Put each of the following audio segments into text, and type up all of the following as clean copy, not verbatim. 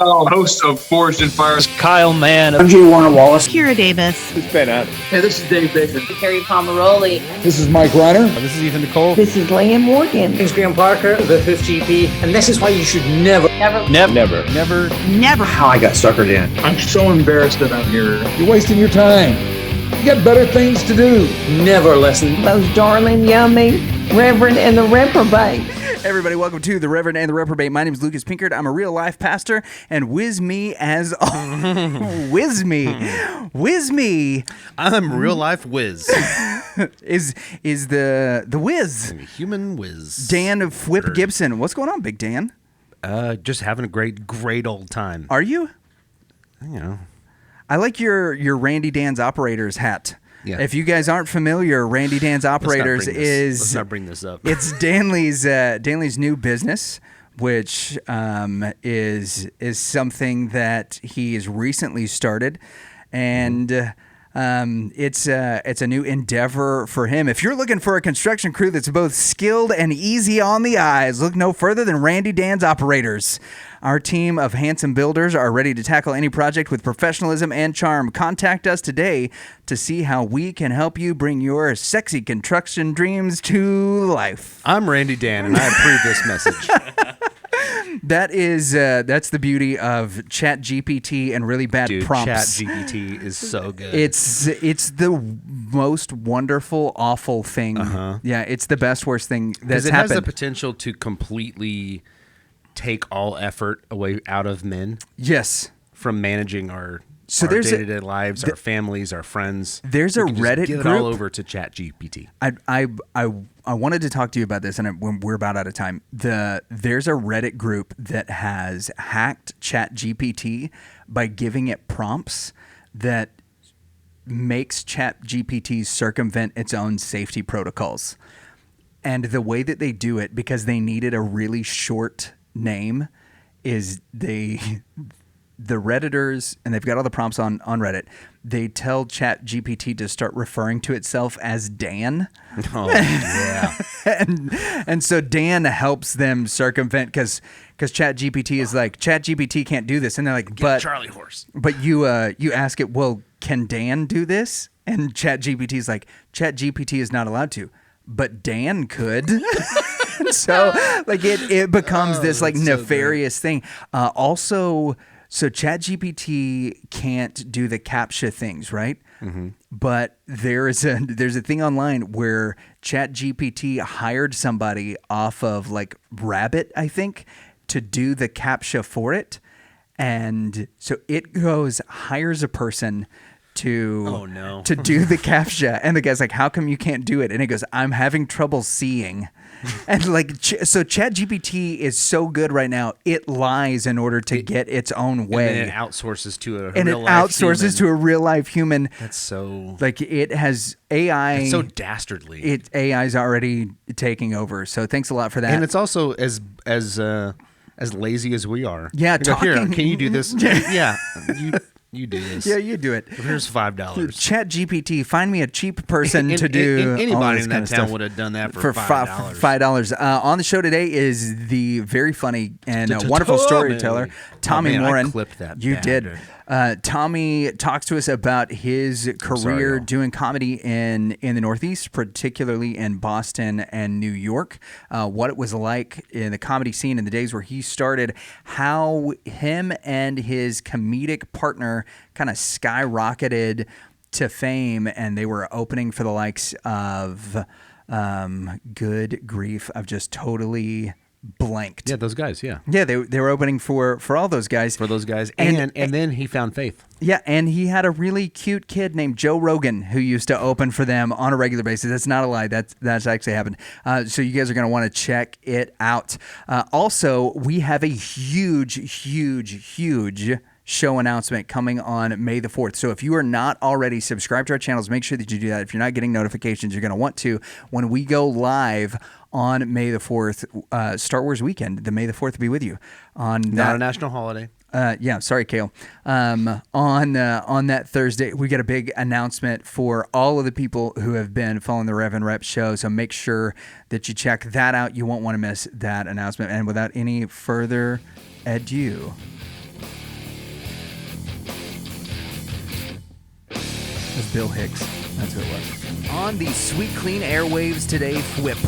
Host of Forged in Fire. Kyle Mann. I'm G. Warner Wallace. Kira Davis. It's Ben Adams. Hey, this is Dave Baker. Carrie Pomeroli. This is Mike Reiner. This is Ethan Nicole. This is Liam Morgan. This is Graham Parker, the 5th GP, and this is why you should never. How I got suckered in. I'm so embarrassed that I'm here. You're wasting your time. You got better things to do. Never listen. Those darling, yummy Reverend and the Reprobate. Everybody, welcome to the Reverend and the Reprobate. My name is Lucas Pinkard. I'm a real life pastor, and whiz me. I'm real life whiz. is the whiz. Human whiz. Dan of Whip Gibson. What's going on, Big Dan? Just having a great old time. Are you? You know. I like your Randy Dan's Operators hat. Yeah. If you guys aren't familiar, Randy Dan's Operators Let's not bring this up. It's Danley's new business, which is something that he has recently started, and it's a new endeavor for him. If you're looking for a construction crew that's both skilled and easy on the eyes, look no further than Randy Dan's Operators. Our team of handsome builders are ready to tackle any project with professionalism and charm. Contact us today to see how we can help you bring your sexy construction dreams to life. I'm Randy Dan, and I approve this message. That's the beauty of ChatGPT and really bad prompts. ChatGPT is so good. It's the most wonderful, awful thing. Yeah, it's the best, worst thing that's it happened. has the potential to completely take all effort away out of men. Yes. From managing our day-to-day lives, our families, our friends. There's a Reddit give group. It all over to ChatGPT. I wanted to talk to you about this, and we're about out of time. There's a Reddit group that has hacked ChatGPT by giving it prompts that makes ChatGPT circumvent its own safety protocols. And the way that they do it, because they needed a really short name, is the Redditors, and they've got all the prompts on Reddit, they tell ChatGPT to start referring to itself as Dan. Oh, yeah. and so Dan helps them circumvent, because ChatGPT is like, ChatGPT can't do this. And they're like, Get Charlie horse. But you ask it, well, can Dan do this? And ChatGPT is like, ChatGPT is not allowed to, but Dan could. So like it becomes this like nefarious thing. Also, so ChatGPT can't do the CAPTCHA things, right? Mm-hmm. But there's a thing online where ChatGPT hired somebody off of like Rabbit, I think, to do the CAPTCHA for it. And so it hires a person to do the CAPTCHA, and the guy's like, how come you can't do it? And it goes, I'm having trouble seeing. And like, so ChatGPT is so good right now, it lies in order to get its own way. And then it outsources to a real life human. That's so like, it has AI. It's so dastardly. AI's already taking over. So thanks a lot for that. And it's also as lazy as we are. Yeah, Here, can you do this? Yeah, you do this. Yeah, you do it. Here's $5. ChatGPT, find me a cheap person to do. Anybody in that town would have done that for $5. $5. On the show today is the very funny and wonderful storyteller, Tommy Morin. I clipped that. You did. Tommy talks to us about his career doing comedy in the Northeast, particularly in Boston and New York, what it was like in the comedy scene in the days where he started, how him and his comedic partner kind of skyrocketed to fame, and they were opening for the likes of good grief, I've just totally blanked. Yeah, those guys, yeah. Yeah, they were opening for all those guys. For those guys. And then he found faith. Yeah, and he had a really cute kid named Joe Rogan who used to open for them on a regular basis. That's not a lie. That's actually happened. So you guys are going to want to check it out. Also, we have a huge show announcement coming on May the 4th. So if you are not already subscribed to our channels, make sure that you do that. If you're not getting notifications, you're going to want to. When we go live on May the 4th, Star Wars weekend, the May the 4th be with you. Not a national holiday. Yeah, sorry, Kale. On that Thursday, we get a big announcement for all of the people who have been following the Rev and Rep show. So make sure that you check that out. You won't want to miss that announcement. And without any further ado, Bill Hicks. That's who it was. On the sweet, clean airwaves today, Fwip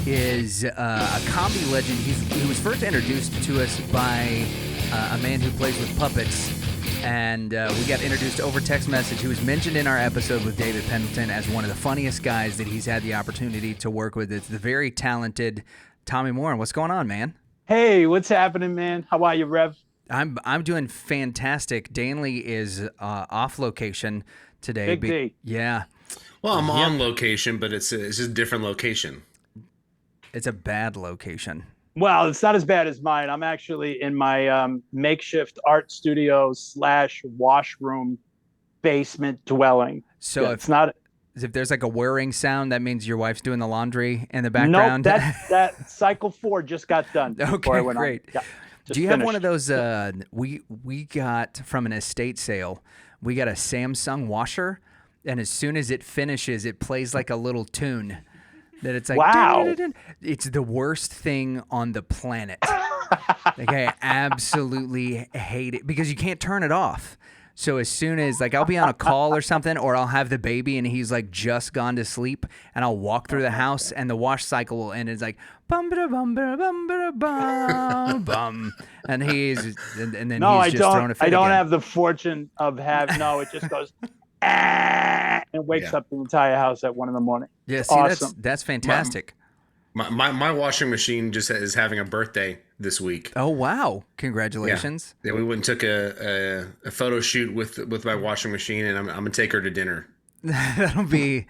is a comedy legend. He was first introduced to us by a man who plays with puppets. And we got introduced over text message. He was mentioned in our episode with David Pendleton as one of the funniest guys that he's had the opportunity to work with. It's the very talented Tommy Morin. What's going on, man? Hey, what's happening, man? How are you, Rev? I'm doing fantastic. Danley is off location today. Big D. Yeah. Well, I'm on location, but it's just a different location. It's a bad location. Well, it's not as bad as mine. I'm actually in my makeshift art studio / washroom basement dwelling. So yeah, it's not. If there's like a whirring sound, that means your wife's doing the laundry in the background. Nope, that cycle 4 just got done. Okay, great. Yeah, do you have one of those? We got from an estate sale. We got a Samsung washer, and as soon as it finishes, it plays like a little tune. That it's like, wow, it's the worst thing on the planet. Like, I absolutely hate it because you can't turn it off. So as soon as, like, I'll be on a call or something, or I'll have the baby and he's like just gone to sleep, and I'll walk through the house and the wash cycle will end. It's like bum ba bum ba bum ba bum bum, and then he's just throwing a fit I don't again. have the fortune of having. No, it just goes and wakes up the entire house at 1 a.m. Yeah, see, awesome. That's fantastic. My washing machine just is having a birthday this week. Oh wow! Congratulations. Yeah, we went and took a photo shoot with my washing machine, and I'm gonna take her to dinner. That'll be.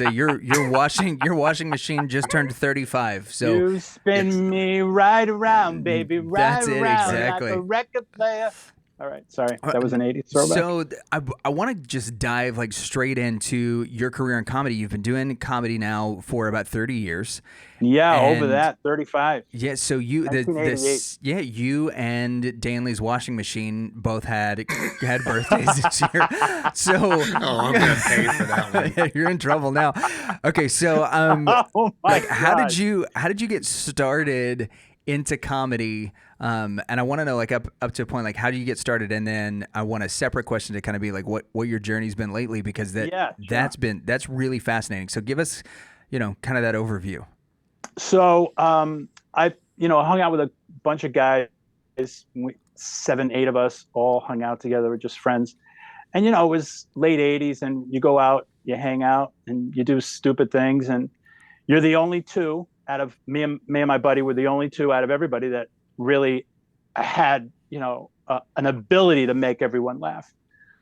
Your washing machine just turned 35. So you spin me right around, baby, right that's it, around exactly. like a record player. All right, sorry, that was an 80s throwback. So I want to just dive like straight into your career in comedy. You've been doing comedy now for about 30 years. Yeah, and over that, 35. Yeah, so you you and Danley's washing machine both had birthdays this year. So I'm gonna pay for that one. You're in trouble now. Okay, so Oh my like how God. did you get started into comedy? And I want to know, like, up to a point, like, how do you get started? And then I want a separate question to kind of be like what your journey's been lately, because that's really fascinating. So give us, kind of that overview. So I hung out with a bunch of guys, 7, 8 of us all hung out together. We're just friends. And, it was late 80s, and you go out, you hang out, and you do stupid things. And you're the only two out of me and my buddy were the only two out of everybody that really had, an ability to make everyone laugh.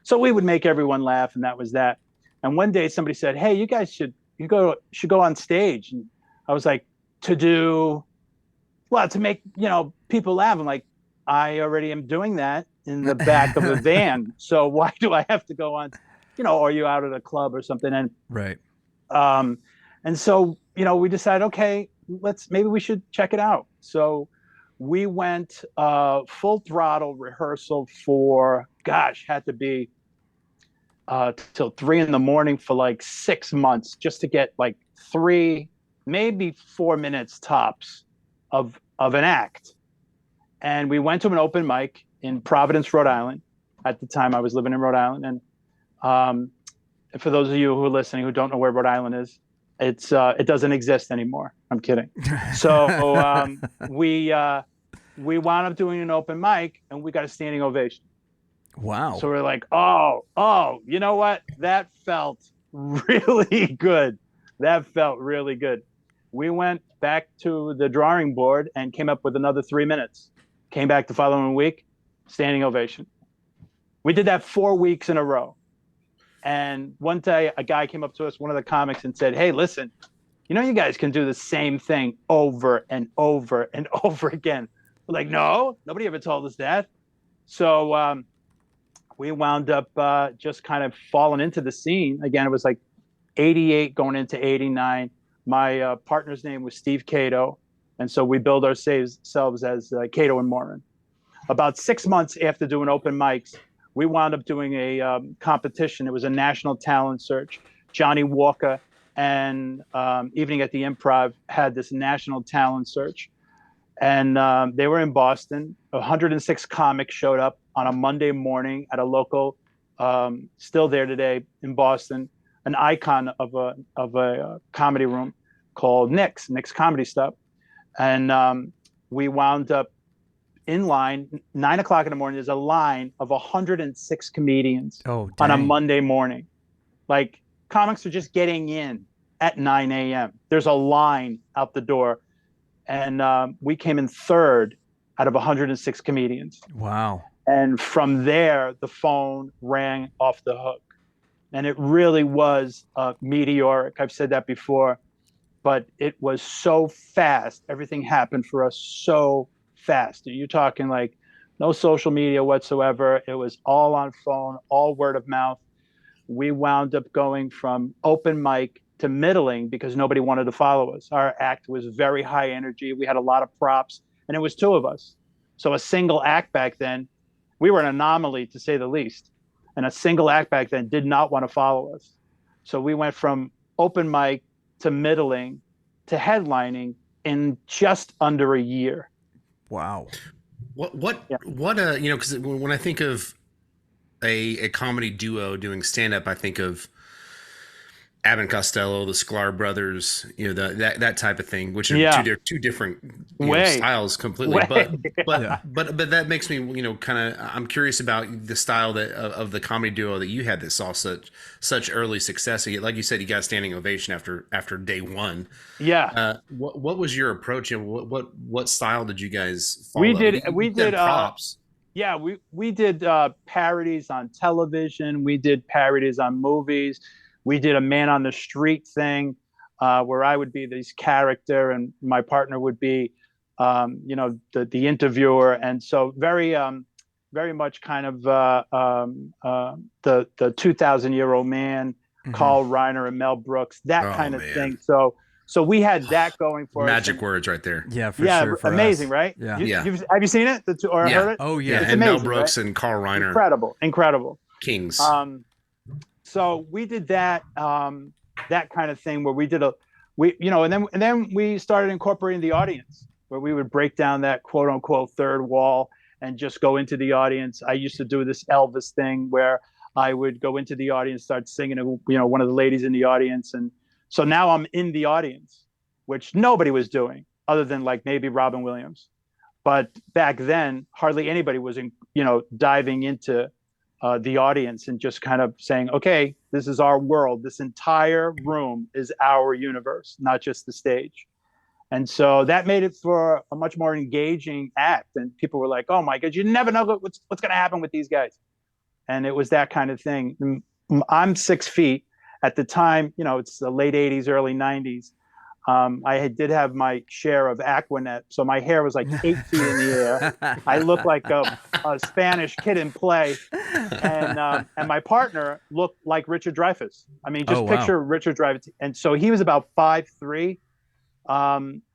So we would make everyone laugh, and that was that. And one day somebody said, "Hey, you guys should go on stage." And I was like, to make, people laugh. I'm like, I already am doing that in the back of a van. So why do I have to go on, or you out at a club or something? And right. And so, we decided, okay, maybe we should check it out. So we went full throttle rehearsal for, had to be till 3 a.m. for like 6 months, just to get like 3, maybe 4 minutes tops of an act. And we went to an open mic in Providence, Rhode Island. At the time, I was living in Rhode Island. And for those of you who are listening who don't know where Rhode Island is, it doesn't exist anymore. I'm kidding. So we wound up doing an open mic, and we got a standing ovation. Wow. So we're like, oh, you know what? That felt really good. That felt really good. We went back to the drawing board and came up with another 3 minutes. Came back the following week, standing ovation. We did that 4 weeks in a row. And one day a guy came up to us, one of the comics, and said, "Hey, listen, you guys can do the same thing over and over and over again." We're like, "No, nobody ever told us that." So we wound up just kind of falling into the scene. Again, it was like 88 going into 89. My partner's name was Steve Cato. And so we billed ourselves as Cato and Morin. About 6 months after doing open mics, we wound up doing a competition. It was a national talent search. Johnny Walker and Evening at the Improv had this national talent search. And they were in Boston. 106 comics showed up on a Monday morning at a local still there today in Boston, an icon of a comedy room called Nick's Comedy Stop. And we wound up in line, 9 o'clock in the morning. There's a line of 106 comedians on a Monday morning. Like, comics are just getting in at 9 a.m. There's a line out the door. And we came in third out of 106 comedians. Wow. And from there, the phone rang off the hook. And it really was meteoric. I've said that before, but it was so fast. Everything happened for us so fast. You're talking like no social media whatsoever. It was all on phone, all word of mouth. We wound up going from open mic to middling because nobody wanted to follow us. Our act was very high energy. We had a lot of props, and it was two of us. So a single act back then, we were an anomaly to say the least. And a single act back then did not want to follow us. So we went from open mic to middling to headlining in just under a year. Wow. Because when I think of a comedy duo doing stand-up, I think of Abbott and Costello, the Sklar brothers, that type of thing, which are two different styles completely. But that makes me, kind of, I'm curious about the style of the comedy duo that you had that saw such early success. Like you said, you got a standing ovation after day one. Yeah. What was your approach? What style did you guys follow? We did props. Yeah, we did parodies on television. We did parodies on movies. We did a man on the street thing where I would be this character and my partner would be, the interviewer. And so very much kind of the 2,000-year-old man, Carl Reiner and Mel Brooks, that kind of thing. So we had that going for us. Magic words right there. Yeah, for sure. For amazing, us. right? Yeah. Have you seen it or heard it? Oh, yeah. And amazing, Mel Brooks, right? And Carl Reiner. Incredible. Kings. So we did that kind of thing where and then we started incorporating the audience, where we would break down that quote unquote third wall and just go into the audience. I used to do this Elvis thing where I would go into the audience, start singing to, one of the ladies in the audience. And so now I'm in the audience, which nobody was doing other than like maybe Robin Williams. But back then, hardly anybody was, diving into the audience and just kind of saying, okay, this is our world. This entire room is our universe, not just the stage. And so that made it for a much more engaging act. And people were like, oh my God, you never know what's going to happen with these guys. And it was that kind of thing. I'm 6 feet at the time, it's the late 80s, early 90s. I did have my share of Aquanet, so my hair was like 8 feet in the air. I looked like a Spanish kid in play, and my partner looked like Richard Dreyfuss. I mean, just picture Richard Dreyfuss, and so he was about 5'3".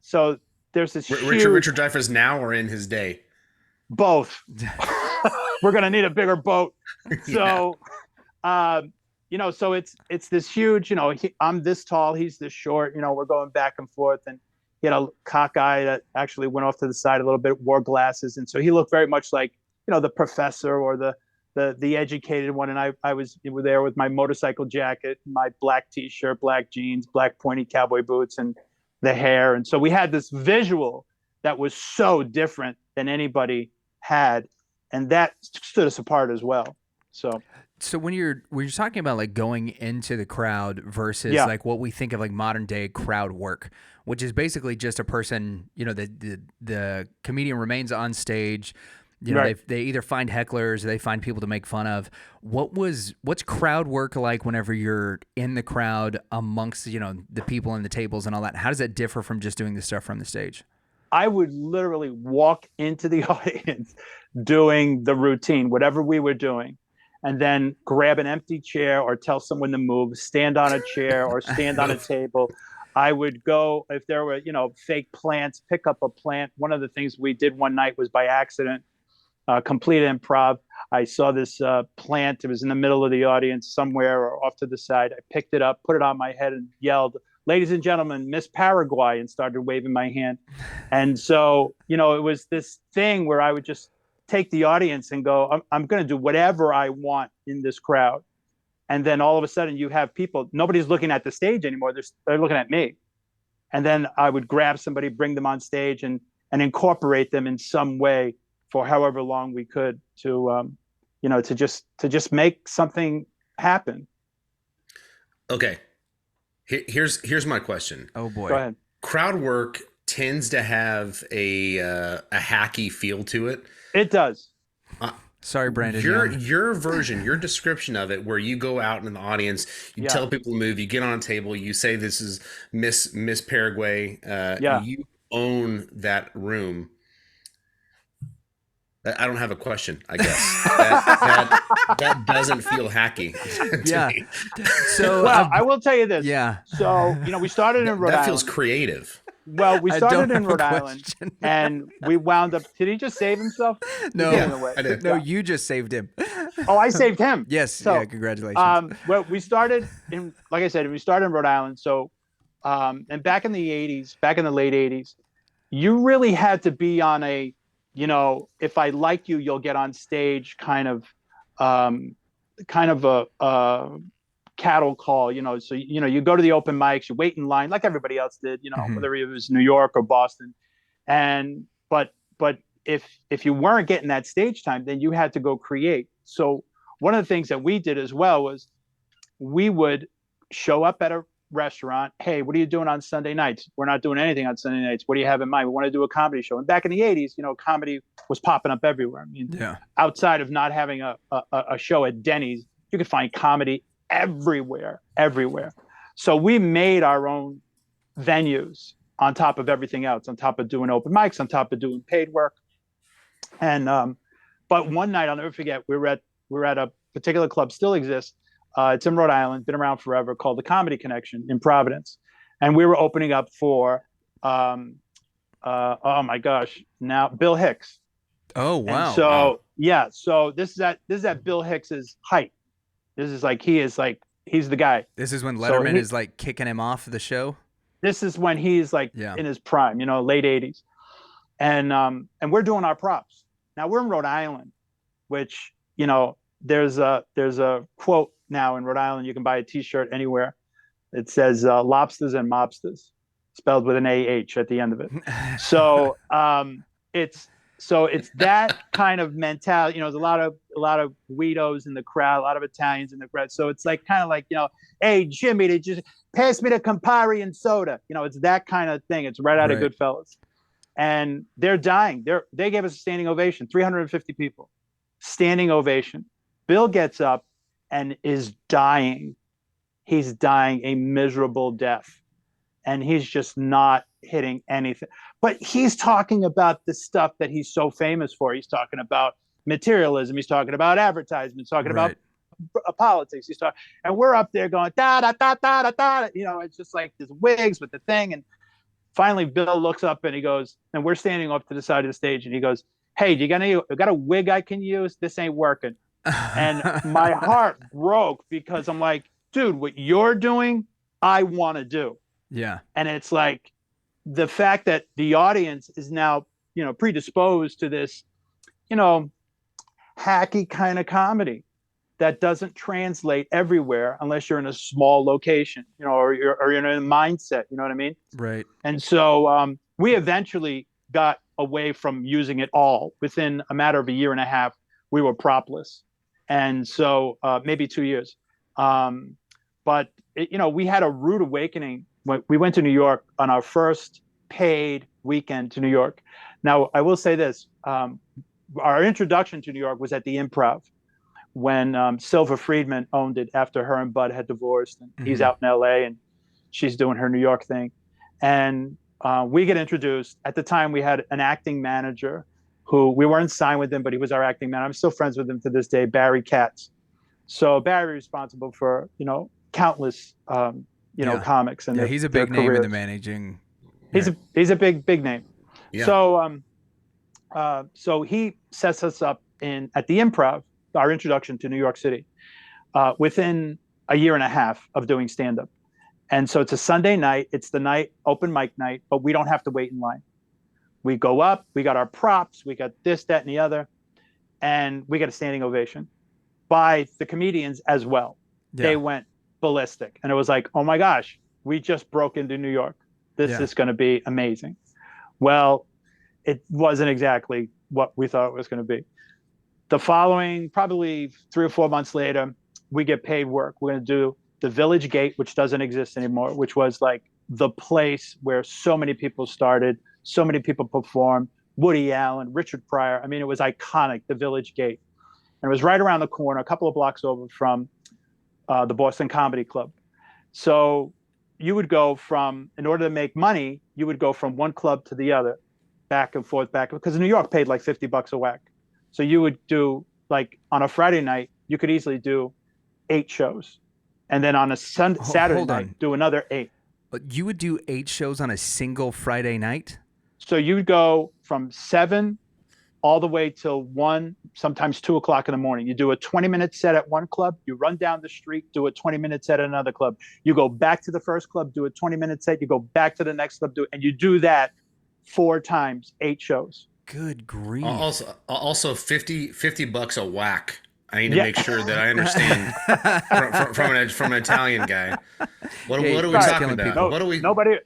So there's this Richard Dreyfuss now or in his day? Both. We're gonna need a bigger boat. So. So it's this huge, I'm this tall, he's this short, we're going back and forth. And he had a cockeye that actually went off to the side a little bit, wore glasses. And so he looked very much like, the professor or the educated one. And I was there with my motorcycle jacket, my black T-shirt, black jeans, black pointy cowboy boots, and the hair. And so we had this visual that was so different than anybody had. And that stood us apart as well. So when you're talking about like going into the crowd versus like what we think of like modern day crowd work, which is basically just a person, the comedian remains on stage, right. they either find hecklers or they find people to make fun of. What's crowd work like whenever you're in the crowd amongst, the people and the tables and all that? How does that differ from just doing the stuff from the stage? I would literally walk into the audience doing the routine, whatever we were doing, and then grab an empty chair or tell someone to move, stand on a chair or stand on a table. I would go, if there were, fake plants, pick up a plant. One of the things we did one night was by accident, complete improv. I saw this plant. It was in the middle of the audience somewhere or off to the side. I picked it up, put it on my head and yelled, "Ladies and gentlemen, Miss Paraguay," and started waving my hand. And so, it was this thing where I would just take the audience and go, I'm going to do whatever I want in this crowd. And then all of a sudden you have people, nobody's looking at the stage anymore. They're looking at me. And then I would grab somebody, bring them on stage and incorporate them in some way for however long we could to, to just make something happen. Okay. Here's my question. Oh boy. Go ahead. Crowd work tends to have a hacky feel to it. It does. Sorry, Brandon. Your version, your description of it, where you go out in the audience, you tell people to move, you get on a table, you say this is Miss Paraguay. You own that room. I don't have a question, I guess. that doesn't feel hacky. To me. So I will tell you this. Yeah. So, we started in Rhode Island. That feels creative. Well, we started in Rhode Island and we wound up. Did he just save himself? No, I did. No, you just saved him. Oh, I saved him. Yes. So, yeah. Congratulations. Well, we started in, like I said, we started in Rhode Island. So, and back in the late 80s, you really had to be on a, if I like you, you'll get on stage kind of a cattle call, so, you go to the open mics, you wait in line like everybody else did, whether it was New York or Boston. But if you weren't getting that stage time, then you had to go create. So one of the things that we did as well was we would show up at a restaurant. Hey, what are you doing on Sunday nights? We're not doing anything on Sunday nights. What do you have in mind? We want to do a comedy show. And back in the 80s, comedy was popping up everywhere. I mean, outside of not having a show at Denny's, you could find comedy everywhere. So we made our own venues on top of everything else, on top of doing open mics, on top of doing paid work. And but one night, I'll never forget, we were at a particular club, still exists. It's in Rhode Island, been around forever, called the Comedy Connection in Providence. And we were opening up for oh my gosh, now Bill Hicks. Oh wow. And so so this is at Bill Hicks's height. This is like he's the guy. This is when Letterman is like kicking him off the show. This is when he's like in his prime, late 80s. And we're doing our props. Now we're in Rhode Island, which, there's a quote now in Rhode Island. You can buy a t-shirt anywhere. It says lobsters and mobsters, spelled with an AH at the end of it. So it's that kind of mentality. There's a lot of Guidos in the crowd, a lot of Italians in the crowd. So it's like kind of like, hey Jimmy, they just pass me the Campari and soda. It's that kind of thing. It's right out of Goodfellas. And they're dying. They gave us a standing ovation, 350 people, standing ovation. Bill gets up and is dying. He's dying a miserable death. And he's just not hitting anything. But he's talking about the stuff that he's so famous for. He's talking about materialism. He's talking about advertisements, talking about politics. And we're up there going, da, da, da, da, da, da. It's just like this wigs with the thing. And finally, Bill looks up and he goes, and we're standing off to the side of the stage. And he goes, hey, you got a wig I can use? This ain't working. And my heart broke because I'm like, dude, what you're doing, I want to do. Yeah. And it's like the fact that the audience is now, predisposed to this, hacky kind of comedy that doesn't translate everywhere unless you're in a small location, or you're in a mindset, you know what I mean? Right. And so we eventually got away from using it all. Within a matter of a year and a half, we were propless. And so maybe 2 years. But, we had a rude awakening when we went to New York on our first paid weekend to New York. Now, I will say this. Our introduction to New York was at the Improv when Silva Friedman owned it after her and Bud had divorced. And he's out in LA and she's doing her New York thing. And we get introduced. At the time, we had an acting manager who we weren't signed with him, but he was our acting manager. I'm still friends with him to this day, Barry Katz. So Barry is responsible for, countless, comics. And he's a big name in the managing. He's a big name. Yeah. So he sets us up at the Improv, our introduction to New York City, within a year and a half of doing stand-up. And so it's a Sunday night. It's the open mic night, but we don't have to wait in line. We go up, we got our props, we got this, that, and the other, and we get a standing ovation. by the comedians as well. Yeah. They went ballistic, and it was like, oh my gosh, we just broke into New York. This is going to be amazing. Well, it wasn't exactly what we thought it was going to be. The following, probably 3 or 4 months later, we get paid work. We're going to do the Village Gate, which doesn't exist anymore, which was like the place where so many people started, so many people performed. Woody Allen, Richard Pryor. I mean, it was iconic, the Village Gate. And it was right around the corner, a couple of blocks over from the Boston Comedy Club. So you would go from, in order to make money, you would go from one club to the other, back and forth, because New York paid like $50 a whack. So you would do, like, on a Friday night, you could easily do 8 shows. And then on a Saturday night, do another 8. But you would do 8 shows on a single Friday night? So you'd go from 7 all the way till 1, sometimes 2 o'clock in the morning. You do a 20-minute set at one club. You run down the street, do a 20-minute set at another club. You go back to the first club, do a 20-minute set. You go back to the next club, and you do that 4 times, 8 shows. Good grief. Also $50 a whack. I need to make sure that I understand from an Italian guy. What are we talking about? No,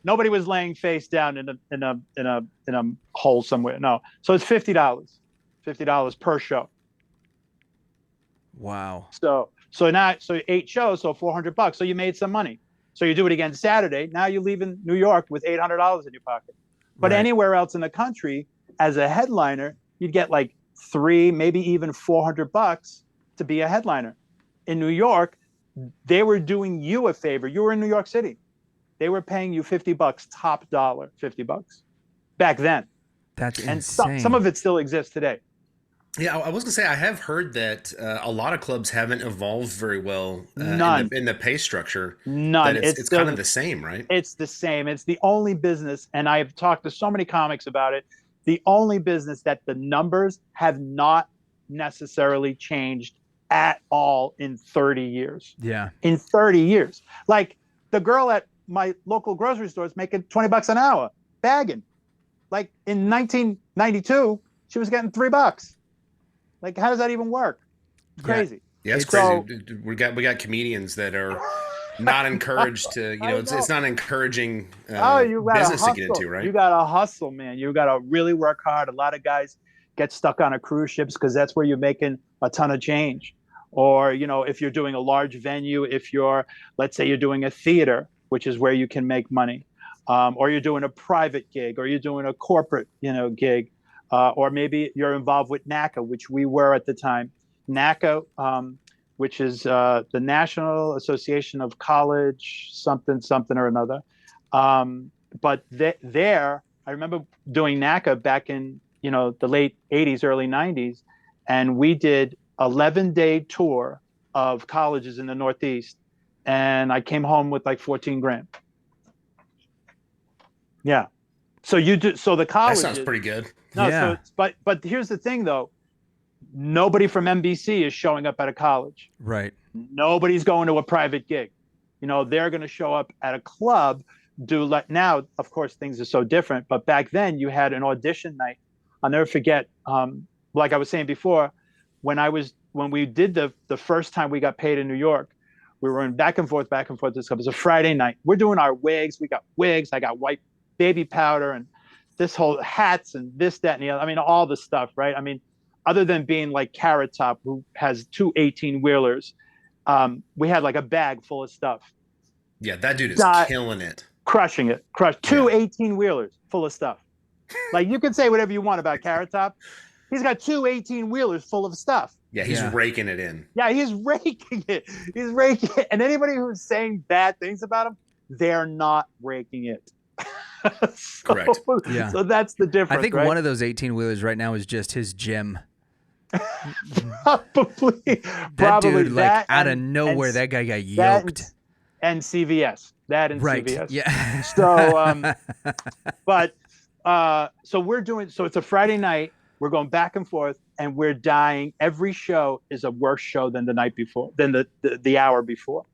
nobody was laying face down in a hole somewhere. No. So it's $50 per show. Wow. So 8 shows, so $400. So you made some money. So you do it again Saturday. Now you leave in New York with $800 in your pocket. But anywhere else in the country, as a headliner, you'd get like $300, maybe even $400 to be a headliner. In New York, they were doing you a favor. You were in New York City. They were paying you $50, top dollar, $50 back then. That's and insane. Some of it still exists today. Yeah, I was gonna say I have heard that a lot of clubs haven't evolved very well in the pay structure. None. It's kind of the same, right? It's the same. It's the only business, and I've talked to so many comics about it. The only business that the numbers have not necessarily changed at all in 30 years. Yeah. In 30 years. Like the girl at my local grocery store is making $20 an hour bagging. Like in 1992, she was getting $3. Like, how does that even work? It's crazy. Yeah, it's crazy. We got comedians that are not encouraged to, it's not encouraging business to get into, right? You got to hustle, man. You got to really work hard. A lot of guys get stuck on a cruise ships because that's where you're making a ton of change. Or, if you're doing a large venue, let's say you're doing a theater, which is where you can make money, or you're doing a private gig, or you're doing a corporate, gig, or maybe you're involved with NACA, which we were at the time. NACA, which is the National Association of College something or another. But there, I remember doing NACA back in, the late 80s, early 90s, and we did 11-day tour of colleges in the Northeast, and I came home with like 14 grand. Yeah. So the college. That sounds pretty good. No, yeah. But here's the thing though. Nobody from NBC is showing up at a college. Right. Nobody's going to a private gig. They're going to show up at a club. Now, of course, things are so different. But back then, you had an audition night. I'll never forget. Like I was saying before, when we did the first time we got paid in New York, we were in back and forth. This club. It was a Friday night. We're doing our wigs. We got wigs. I got white baby powder and this whole hats and this, that, and the other. I mean, all the stuff, right? I mean, other than being like Carrot Top, who has 2 18-wheelers, we had like a bag full of stuff. Yeah, that dude is killing it. Crushing it. 2 18-wheelers full of stuff. Like, you can say whatever you want about Carrot Top. He's got 2 18-wheelers full of stuff. Yeah, he's raking it in. Yeah, he's raking it. He's raking it. And anybody who's saying bad things about him, they're not raking it. Correct. Yeah. So that's the difference. I think right? one of those 18-wheelers right now is just his gym. Probably. That dude, like, out of nowhere, that guy got yoked. And CVS. That and right. CVS. Yeah. So it's a Friday night. We're going back and forth, and we're dying. Every show is a worse show than the night before, than the hour before.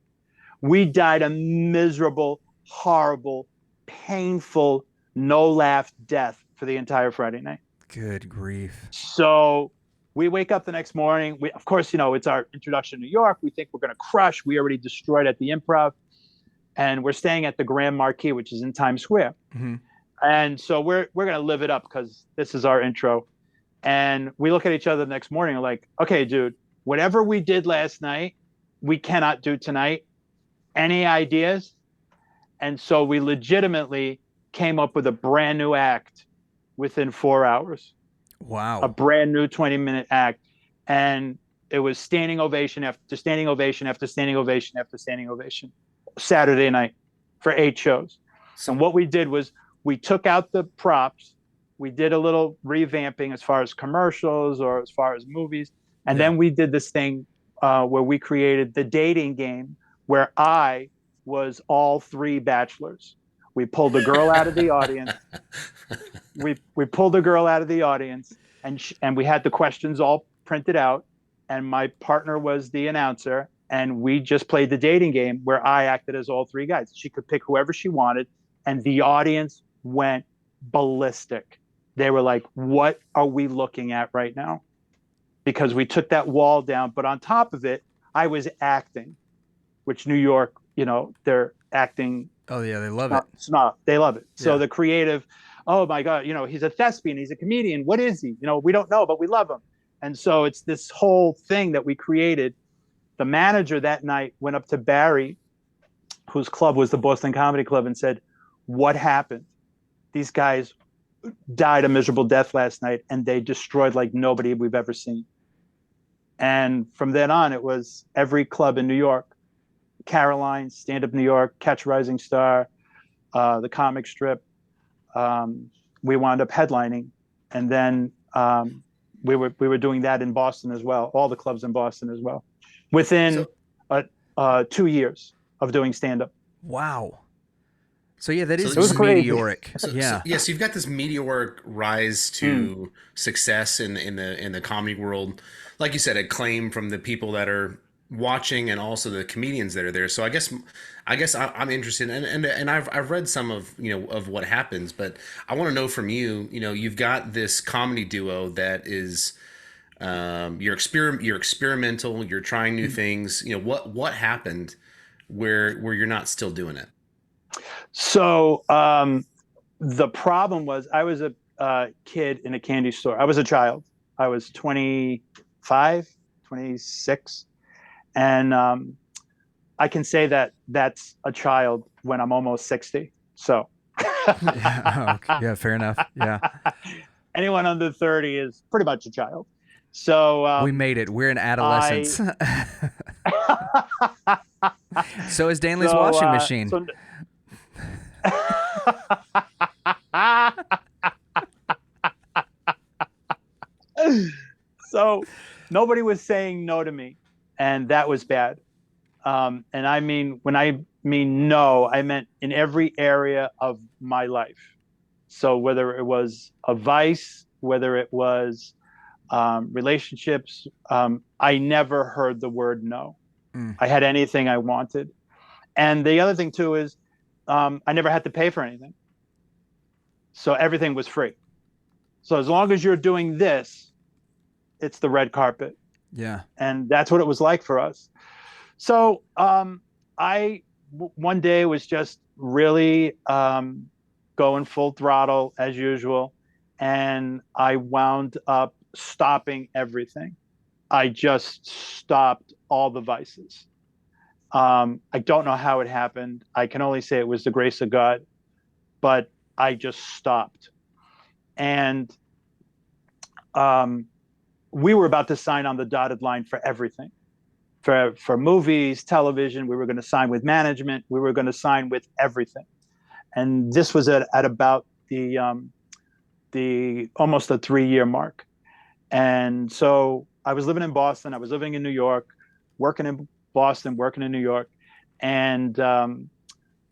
We died a miserable, horrible, painful, no laugh death for the entire Friday night. Good grief. So we wake up the next morning. We, of course, it's our introduction to New York. We think we're going to crush. We already destroyed at the Improv. And we're staying at the Grand Marquis, which is in Times Square. Mm-hmm. And so we're going to live it up because this is our intro. And we look at each other the next morning and like, okay, dude, whatever we did last night, we cannot do tonight. Any ideas? And so we legitimately came up with a brand new act within 4 hours. Wow. A brand new 20-minute act. And it was standing ovation after standing ovation after standing ovation after standing ovation. Saturday night for 8 shows. And what we did was we took out the props. We did a little revamping as far as commercials or as far as movies. And then we did this thing where we created the dating game where I was all 3 bachelors. We pulled a girl out of the audience. We pulled a girl out of the audience and we had the questions all printed out. And my partner was the announcer. And we just played the dating game where I acted as all 3 guys. She could pick whoever she wanted. And the audience went ballistic. They were like, what are we looking at right now? Because we took that wall down. But on top of it, I was acting, which New York, they're acting. Oh, yeah, they love it. They love it. So the creative, oh, my God, he's a thespian. He's a comedian. What is he? We don't know, but we love him. And so it's this whole thing that we created. The manager that night went up to Barry, whose club was the Boston Comedy Club, and said, what happened? These guys died a miserable death last night, and they destroyed like nobody we've ever seen. And from then on, it was every club in New York, Caroline, Stand Up New York, Catch a Rising Star, the Comic Strip. We wound up headlining. And then we were doing that in Boston as well, all the clubs in Boston as well. Within 2 years of doing stand-up. Wow. So yeah, that is meteoric. So you've got this meteoric rise to success in the comedy world. Like you said, acclaim from the people that are watching and also the comedians that are there. So I guess I'm interested and I've read some of of what happens, but I want to know from you. You've got this comedy duo that is. You're experimental. You're trying new things. What happened where you're not still doing it? So the problem was I was a kid in a candy store. I was a child. I was 25, 26, and I can say that that's a child when I'm almost 60. So yeah, fair enough. Yeah, anyone under 30 is pretty much a child. So we made it. We're in adolescence. So is Danley's washing machine. So nobody was saying no to me, and that was bad. And I mean, when I mean no, I meant in every area of my life. So whether it was a vice, whether it was relationships, I never heard the word no. I had anything I wanted. And the other thing too is I never had to pay for anything. So everything was free. So as long as you're doing this, it's the red carpet. Yeah. And that's what it was like for us. So I one day was just really going full throttle as usual. And I wound up stopping everything. I just stopped all the vices. I don't know how it happened. I can only say it was the grace of God, but I just stopped. And we were about to sign on the dotted line for everything. For movies, television, we were going to sign with management. We were going to sign with everything. And this was at about the almost a 3-year mark. And so I was living in Boston. I was living in New York, working in Boston, working in New York. And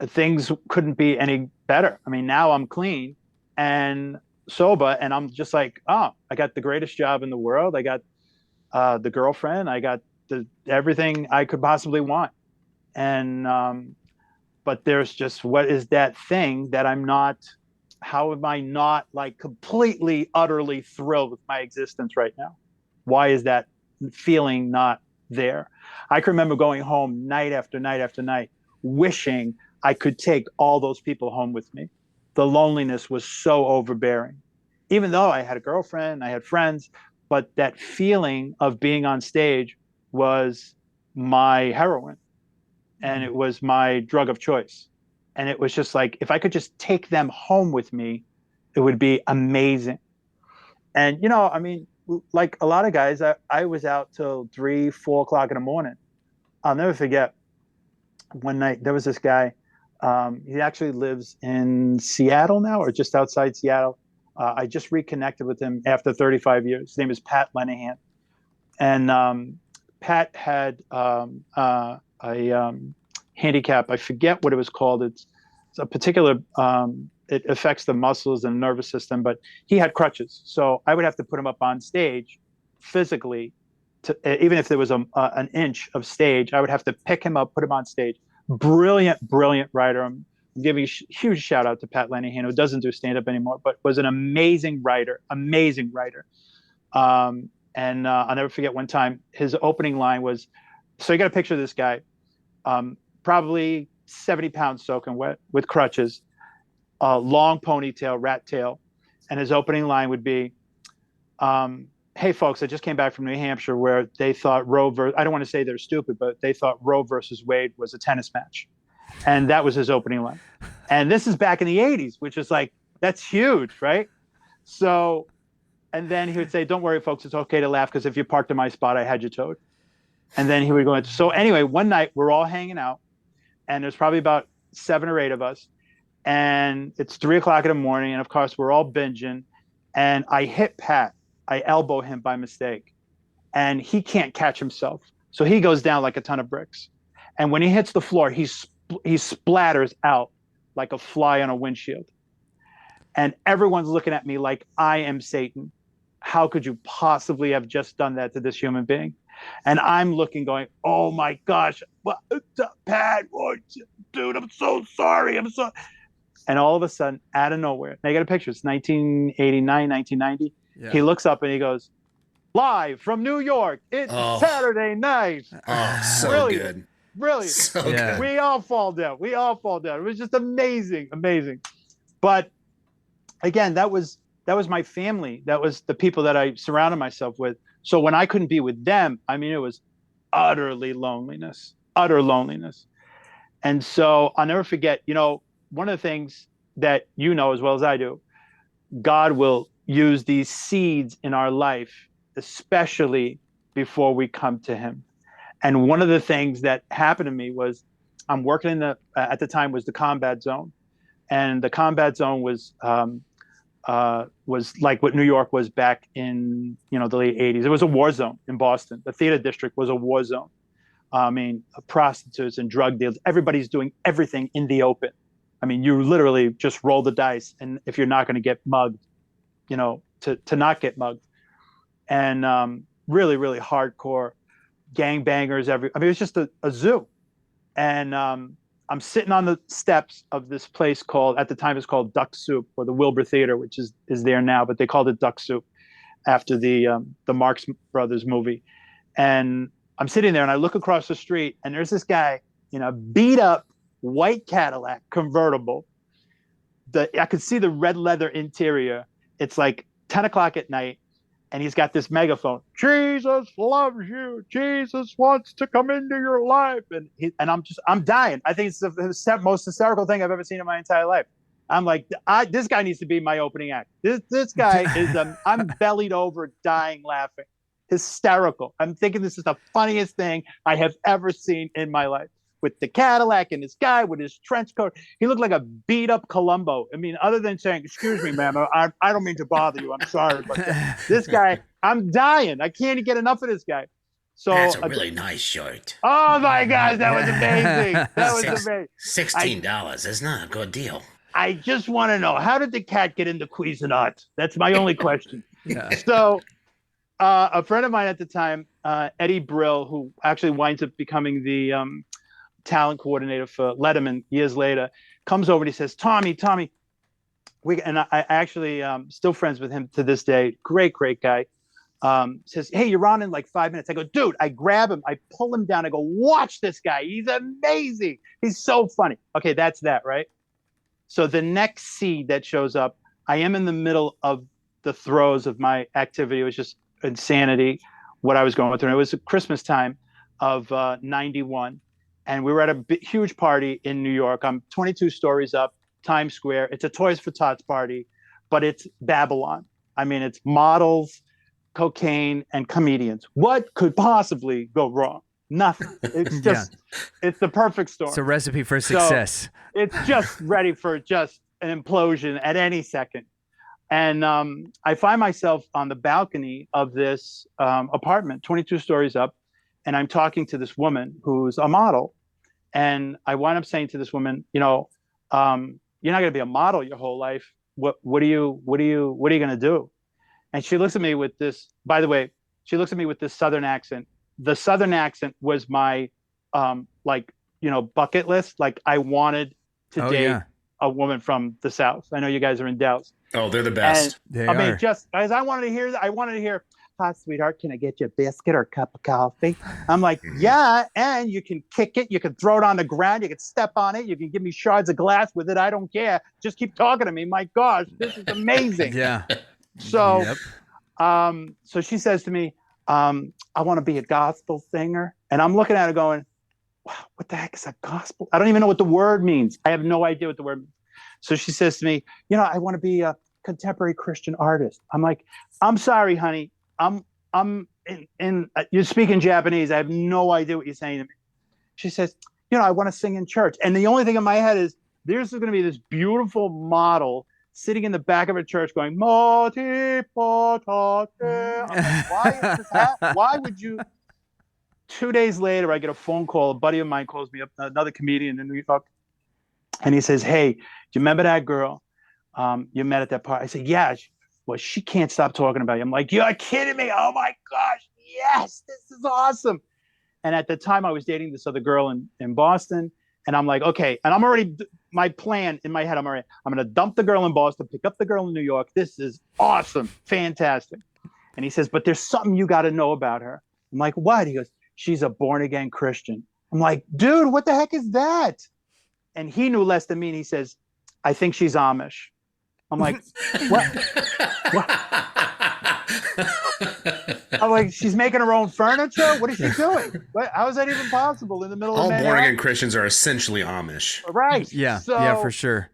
things couldn't be any better. I mean, now I'm clean and sober, and I'm just like, oh, I got the greatest job in the world. I got the girlfriend. I got everything I could possibly want. And but there's just, what is that thing that I'm not, how am I not like completely, utterly thrilled with my existence right now? Why is that feeling not there? I can remember going home night after night after night, wishing I could take all those people home with me. The loneliness was so overbearing. Even though I had a girlfriend, I had friends, but that feeling of being on stage was my heroin, and it was my drug of choice. And it was just like, if I could just take them home with me, it would be amazing. And, you know, I mean, like a lot of guys, I was out till 3, 4 o'clock in the morning. I'll never forget one night, there was this guy, he actually lives in Seattle now, or just outside Seattle. I just reconnected with him after 35 years. His name is Pat Lenahan. And Pat had a handicap. I forget what it was called. It's a particular, it affects the muscles and nervous system, but he had crutches. So I would have to put him up on stage physically, even if there was an inch of stage, I would have to pick him up, put him on stage. Brilliant, brilliant writer. I'm giving a huge shout out to Pat Lenahan, who doesn't do stand-up anymore, but was an amazing writer. And I'll never forget one time, his opening line was, so you got a picture of this guy, probably 70 pounds soaking wet with crutches, long ponytail, rat tail. And his opening line would be, hey folks, I just came back from New Hampshire where they thought I don't want to say they're stupid, but they thought Roe versus Wade was a tennis match. And that was his opening line. And this is back in the 80s, which is like, that's huge, right? So, and then he would say, don't worry, folks, it's okay to laugh because if you parked in my spot, I had you towed. And then he would go into, so anyway, one night we're all hanging out and there's probably about 7 or 8 of us. And it's 3 o'clock in the morning. And of course, we're all binging. And I hit Pat. I elbow him by mistake. And he can't catch himself. So he goes down like a ton of bricks. And when he hits the floor, he splatters out like a fly on a windshield. And everyone's looking at me like I am Satan. How could you possibly have just done that to this human being? And I'm looking going, oh my gosh, Pat, dude, I'm so sorry. And all of a sudden, out of nowhere, and I got a picture, it's 1989, 1990. Yeah. He looks up and he goes, live from New York, it's Saturday night. Oh, so brilliant, good. Brilliant. So good. We all fall down. It was just amazing, amazing. But again, that was my family. That was the people that I surrounded myself with. So when I couldn't be with them, I mean, it was utter loneliness. And so I'll never forget, you know, one of the things that you know as well as I do, God will use these seeds in our life, especially before we come to him. And one of the things that happened to me was I'm working in at the time was the combat zone. And the combat zone was like what New York was back in, you know, the late 80s. It was a war zone in Boston. The theater district was a war zone. I mean, prostitutes and drug dealers, everybody's doing everything in the open. I mean, you literally just roll the dice. And if you're not going to get mugged, you know, to not get mugged. And really, really hardcore gangbangers. I mean, it was just a zoo. And I'm sitting on the steps of this place called, at the time it's called Duck Soup, or the Wilbur Theater, which is there now, but they called it Duck Soup after the Marx Brothers movie. And I'm sitting there and I look across the street and there's this guy in a beat up white Cadillac convertible. I could see the red leather interior. It's like 10 o'clock at night. And he's got this megaphone. Jesus loves you. Jesus wants to come into your life. And I'm dying. I think it's the most hysterical thing I've ever seen in my entire life. I'm like, this guy needs to be my opening act. This guy is, I'm bellied over, dying, laughing. Hysterical. I'm thinking this is the funniest thing I have ever seen in my life. With the Cadillac and this guy with his trench coat. He looked like a beat up Columbo. I mean, other than saying, excuse me, ma'am, I don't mean to bother you. I'm sorry. But this guy, I'm dying. I can't get enough of this guy. So that's a really nice shirt. Oh my gosh, that was amazing. That was amazing. $16 is not a good deal. I just want to know, how did the cat get into Cuisinart? That's my only question. So a friend of mine at the time, Eddie Brill, who actually winds up becoming the talent coordinator for Letterman years later, comes over and he says, Tommy, I actually still friends with him to this day. Great guy. says, hey, you're on in like 5 minutes. I go, dude, I grab him. I pull him down. I go, watch this guy. He's amazing. He's so funny. Okay, that's that, right? So the next seed that shows up, I am in the middle of the throes of my activity. It was just insanity, what I was going through. And it was Christmas time of 91. And we were at a huge party in New York. I'm 22 stories up, Times Square. It's a Toys for Tots party, but it's Babylon. I mean, it's models, cocaine, and comedians. What could possibly go wrong? Nothing. It's just, it's the perfect storm. It's a recipe for success. So it's just ready for just an implosion at any second. And I find myself on the balcony of this apartment, 22 stories up, and I'm talking to this woman who's a model. And I wind up saying to this woman, you know, you're not going to be a model your whole life. What are you going to do? And she looks at me with this, by the way, she looks at me with this Southern accent. The Southern accent was my, bucket list. Like I wanted to date a woman from the South. I know you guys are in Dallas. Oh, they're the best. I mean, just as I wanted to hear, hi, sweetheart, can I get you a biscuit or a cup of coffee? I'm like, yeah, and you can kick it. You can throw it on the ground. You can step on it. You can give me shards of glass with it. I don't care. Just keep talking to me. My gosh, this is amazing. Yeah. So, so she says to me, I want to be a gospel singer. And I'm looking at her going, wow, what the heck is a gospel? I don't even know what the word means. I have no idea what the word means. So she says to me, you know, I want to be a contemporary Christian artist. I'm like, I'm sorry, honey. You're speaking Japanese. I have no idea what you're saying to me. She says, you know, I want to sing in church. And the only thing in my head is there's going to be this beautiful model sitting in the back of a church going, Moti potate. I'm like, why is this happening? Why would you? 2 days later, I get a phone call. A buddy of mine calls me up, another comedian in New York. And he says, hey, do you remember that girl you met at that party? I said, yeah. Well, she can't stop talking about you. I'm like, you're kidding me. Oh my gosh. Yes, this is awesome. And at the time I was dating this other girl in Boston. And I'm like, okay. And I'm already, my plan in my head, I'm going to dump the girl in Boston, pick up the girl in New York. This is awesome. Fantastic. And he says, but there's something you got to know about her. I'm like, what? He goes, she's a born again Christian. I'm like, dude, what the heck is that? And he knew less than me. And he says, I think she's Amish. I'm like, what? I'm like, she's making her own furniture? What is she doing? How is that even possible in the middle of Manhattan? All born-again Christians are essentially Amish. Right. Yeah, so, yeah, for sure.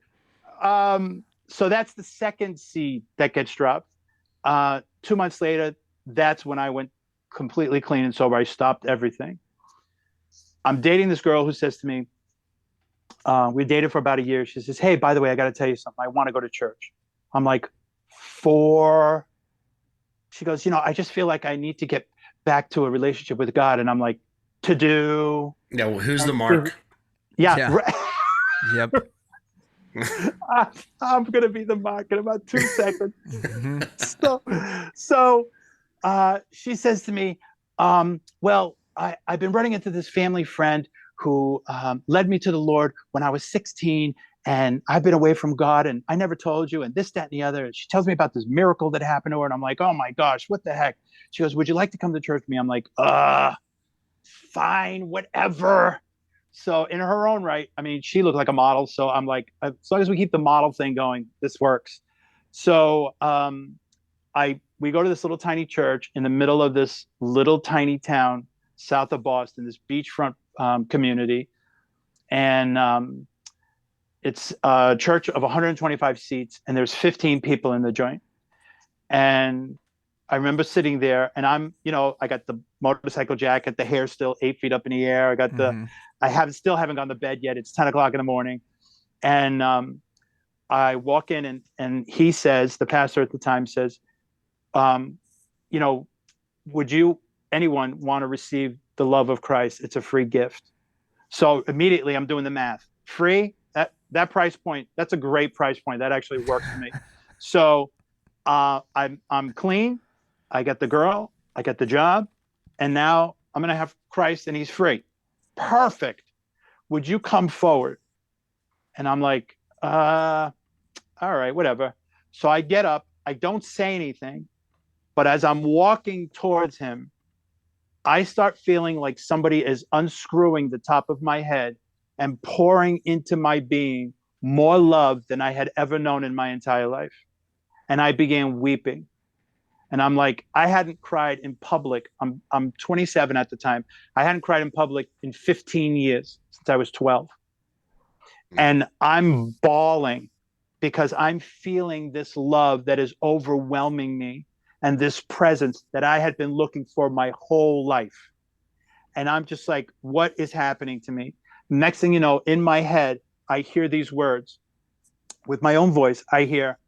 So that's the second seed that gets dropped. 2 months later, that's when I went completely clean and sober. I stopped everything. I'm dating this girl who says to me, we dated for about a year. She says, hey, by the way, I got to tell you something. I want to go to church. I'm like, she goes, you know, I just feel like I need to get back to a relationship with God. And I'm like, to do. Yeah. Well, who's the mark? Yeah. Yep. I'm going to be the mark in about 2 seconds. So she says to me, well, I've been running into this family friend who led me to the Lord when I was 16, and I've been away from God, and I never told you, and this, that, and the other. And she tells me about this miracle that happened to her, and I'm like, oh my gosh, what the heck? She goes, would you like to come to church with me? I'm like, fine, whatever. So in her own right, I mean, she looked like a model, so I'm like, as long as we keep the model thing going, this works. So we go to this little tiny church in the middle of this little tiny town south of Boston, this beachfront community. And it's a church of 125 seats, and there's 15 people in the joint. And I remember sitting there, and I got the motorcycle jacket, the hair still 8 feet up in the air. I got still haven't gone to bed yet. It's 10 o'clock in the morning. And I walk in, and he says, the pastor at the time says, would anyone want to receive the love of Christ? It's a free gift. So immediately I'm doing the math. Free, that price point, that's a great price point. That actually works for me. So I'm clean. I got the girl, I got the job, and now I'm going to have Christ and he's free. Perfect. Would you come forward? And I'm like, all right, whatever. So I get up. I don't say anything, But as I'm walking towards him, I start feeling like somebody is unscrewing the top of my head and pouring into my being more love than I had ever known in my entire life. And I began weeping. And I'm like, I hadn't cried in public. I'm 27 at the time. I hadn't cried in public in 15 years since I was 12. And I'm bawling because I'm feeling this love that is overwhelming me and this presence that I had been looking for my whole life. And I'm just like, what is happening to me? Next thing you know, in my head, I hear these words. With my own voice, I hear,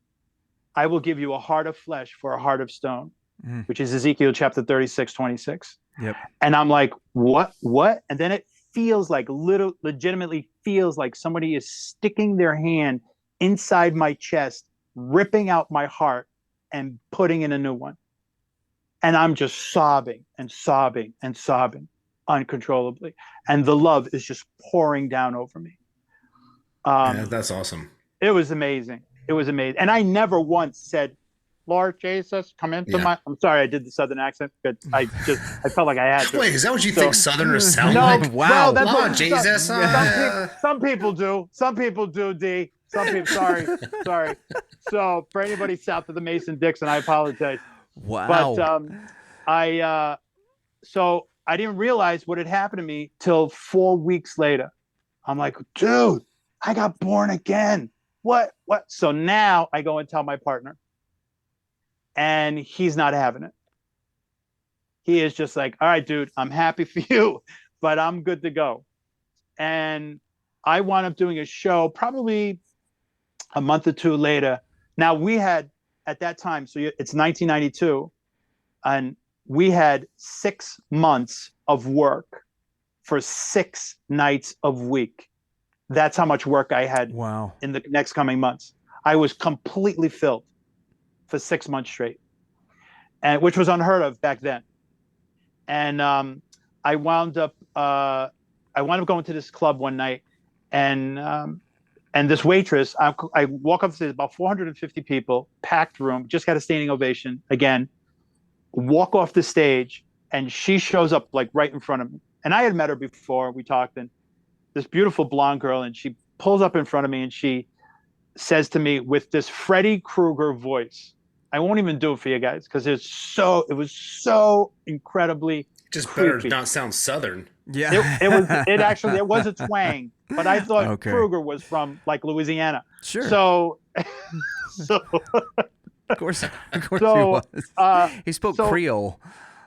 I will give you a heart of flesh for a heart of stone, which is Ezekiel chapter 36:26. Yep. And I'm like, what? And then it feels like, legitimately feels like somebody is sticking their hand inside my chest, ripping out my heart and putting in a new one. And I'm just sobbing and sobbing and sobbing uncontrollably. And the love is just pouring down over me. Yeah, that's awesome. It was amazing. It was amazing. And I never once said, Lord Jesus, come into my... I'm sorry I did the Southern accent, but I felt like I had to. Wait, is that what you think Southerners sound no, like? Wow. Well, that's Lord what, Jesus. some people do. Some people do, D. Some people, sorry. So for anybody south of the Mason-Dixon, I apologize. Wow. But so I didn't realize what had happened to me till 4 weeks later. I'm like, dude, I got born again. What? So now I go and tell my partner, and he's not having it. He is just like, all right, dude, I'm happy for you, but I'm good to go. And I wound up doing a show probably a month or two later. Now we had, at that time, so it's 1992, and we had 6 months of work for 6 nights a week. That's how much work I had in the next coming months. I was completely filled for 6 months straight, and which was unheard of back then. And I wound up going to this club one night, and this waitress, I walk up to about 450 people, packed room, just got a standing ovation again. Walk off the stage, and she shows up like right in front of me. And I had met her before. We talked, and this beautiful blonde girl, and she pulls up in front of me, and she says to me with this Freddy Krueger voice, I won't even do it for you guys because it was so incredibly just creepy. better not sound Southern. Yeah. It was a twang, but I thought Krueger was from like Louisiana. Sure. So of course he was. He spoke Creole.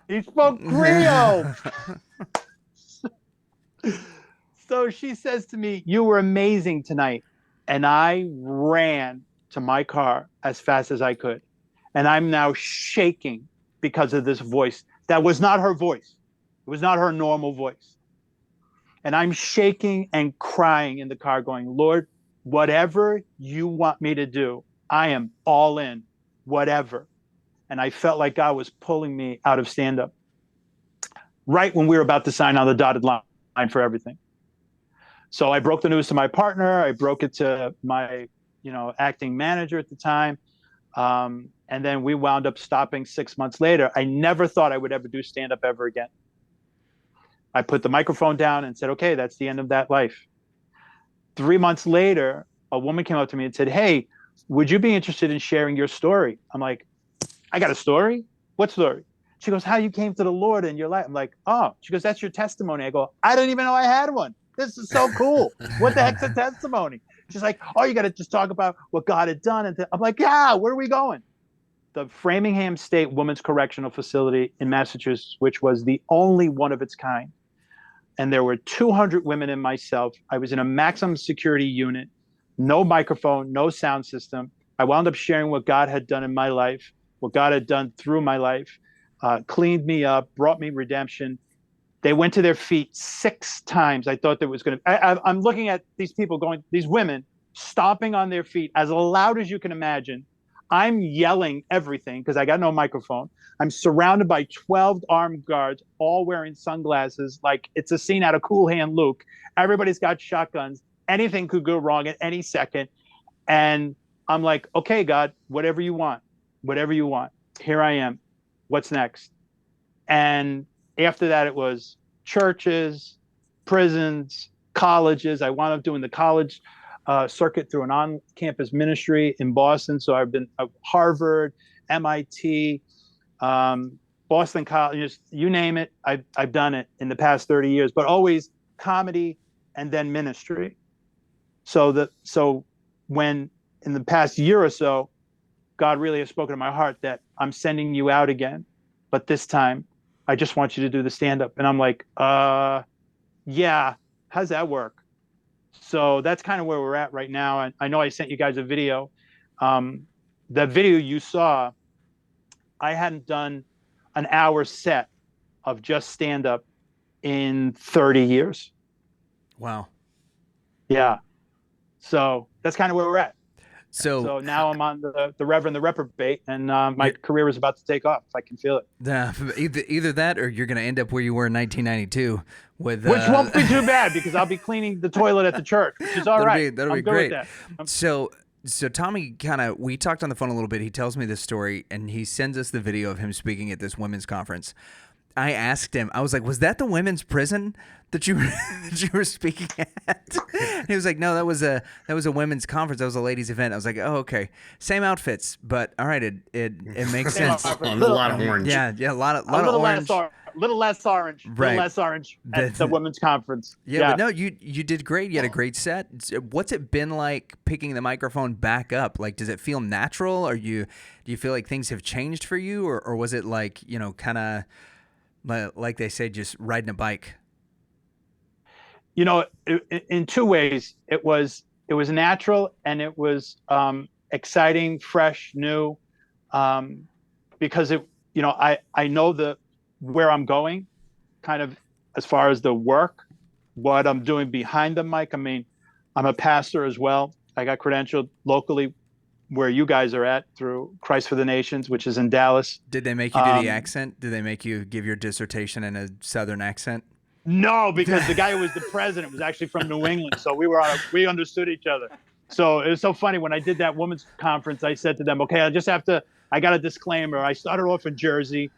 He spoke Creole. So she says to me, you were amazing tonight. And I ran to my car as fast as I could. And I'm now shaking because of this voice. That was not her voice. It was not her normal voice. And I'm shaking and crying in the car going, Lord, whatever you want me to do, I am all in, whatever. And I felt like God was pulling me out of stand-up right when we were about to sign on the dotted line for everything. So I broke the news to my partner. I broke it to my, acting manager at the time. And then we wound up stopping 6 months later. I never thought I would ever do stand-up ever again. I put the microphone down and said, okay, that's the end of that life. 3 months later, a woman came up to me and said, hey, would you be interested in sharing your story? I'm like, I got a story? What story? She goes, how you came to the Lord in your life. I'm like, oh. She goes, that's your testimony. I go, I didn't even know I had one. This is so cool. What the heck's a testimony? She's like, oh, you got to just talk about what God had done. And I'm like, yeah, where are we going? The Framingham State Women's Correctional Facility in Massachusetts, which was the only one of its kind. And there were 200 women and myself. I was in a maximum security unit, no microphone, no sound system. I wound up sharing what God had done in my life, what God had done through my life, cleaned me up, brought me redemption. They went to their feet 6 times. I thought there was going to, I'm looking at these people going, these women stomping on their feet as loud as you can imagine. I'm yelling everything because I got no microphone. I'm surrounded by 12 armed guards, all wearing sunglasses. Like it's a scene out of Cool Hand Luke. Everybody's got shotguns. Anything could go wrong at any second. And I'm like, okay, God, whatever you want, here I am. what's next? And after that, it was churches, prisons, colleges. I wound up doing the college circuit through an on-campus ministry in Boston. So I've been at Harvard, MIT, Boston College, you name it. I've done it in the past 30 years, but always comedy and then ministry. So when in the past year or so, God really has spoken to my heart that I'm sending you out again, but this time I just want you to do the stand-up. And I'm like, yeah, how's that work? So that's kind of where we're at right now. And I know I sent you guys a video. The video you saw, I hadn't done an hour set of just stand-up in 30 years. Wow. Yeah. So that's kind of where we're at. So now I'm on the Reverend and the Reprobate, and my career is about to take off. I can feel it. Either that, or you're going to end up where you were in 1992 with which won't be too bad because I'll be cleaning the toilet at the church, which is all right. That'll be I'm good great. with that. So Tommy we talked on the phone a little bit. He tells me this story, and he sends us the video of him speaking at this women's conference. I asked him, I was like, was that the women's prison that you were speaking at? And he was like, no, that was a women's conference. That was a ladies' event. I was like, oh, okay. Same outfits, but all right, it makes sense. A lot of orange. Yeah, a lot of orange. Little less orange. Right. Little less orange at the women's conference. Yeah, but no, you did great. You had a great set. What's it been like picking the microphone back up? Like, does it feel natural, or do you feel like things have changed for you, or was it like, kind of like they say, just riding a bike? In two ways, it was natural, and it was exciting, fresh, new, because I know where I'm going, kind of as far as the work, what I'm doing behind the mic. I mean, I'm a pastor as well. I got credentialed locally where you guys are at through Christ for the Nations, which is in Dallas. Did they make you do the accent? Did they make you give your dissertation in a Southern accent? No, because the guy who was the president was actually from New England, so we understood each other. So it was so funny when I did that women's conference. I said to them, "Okay, I got a disclaimer. I started off in Jersey,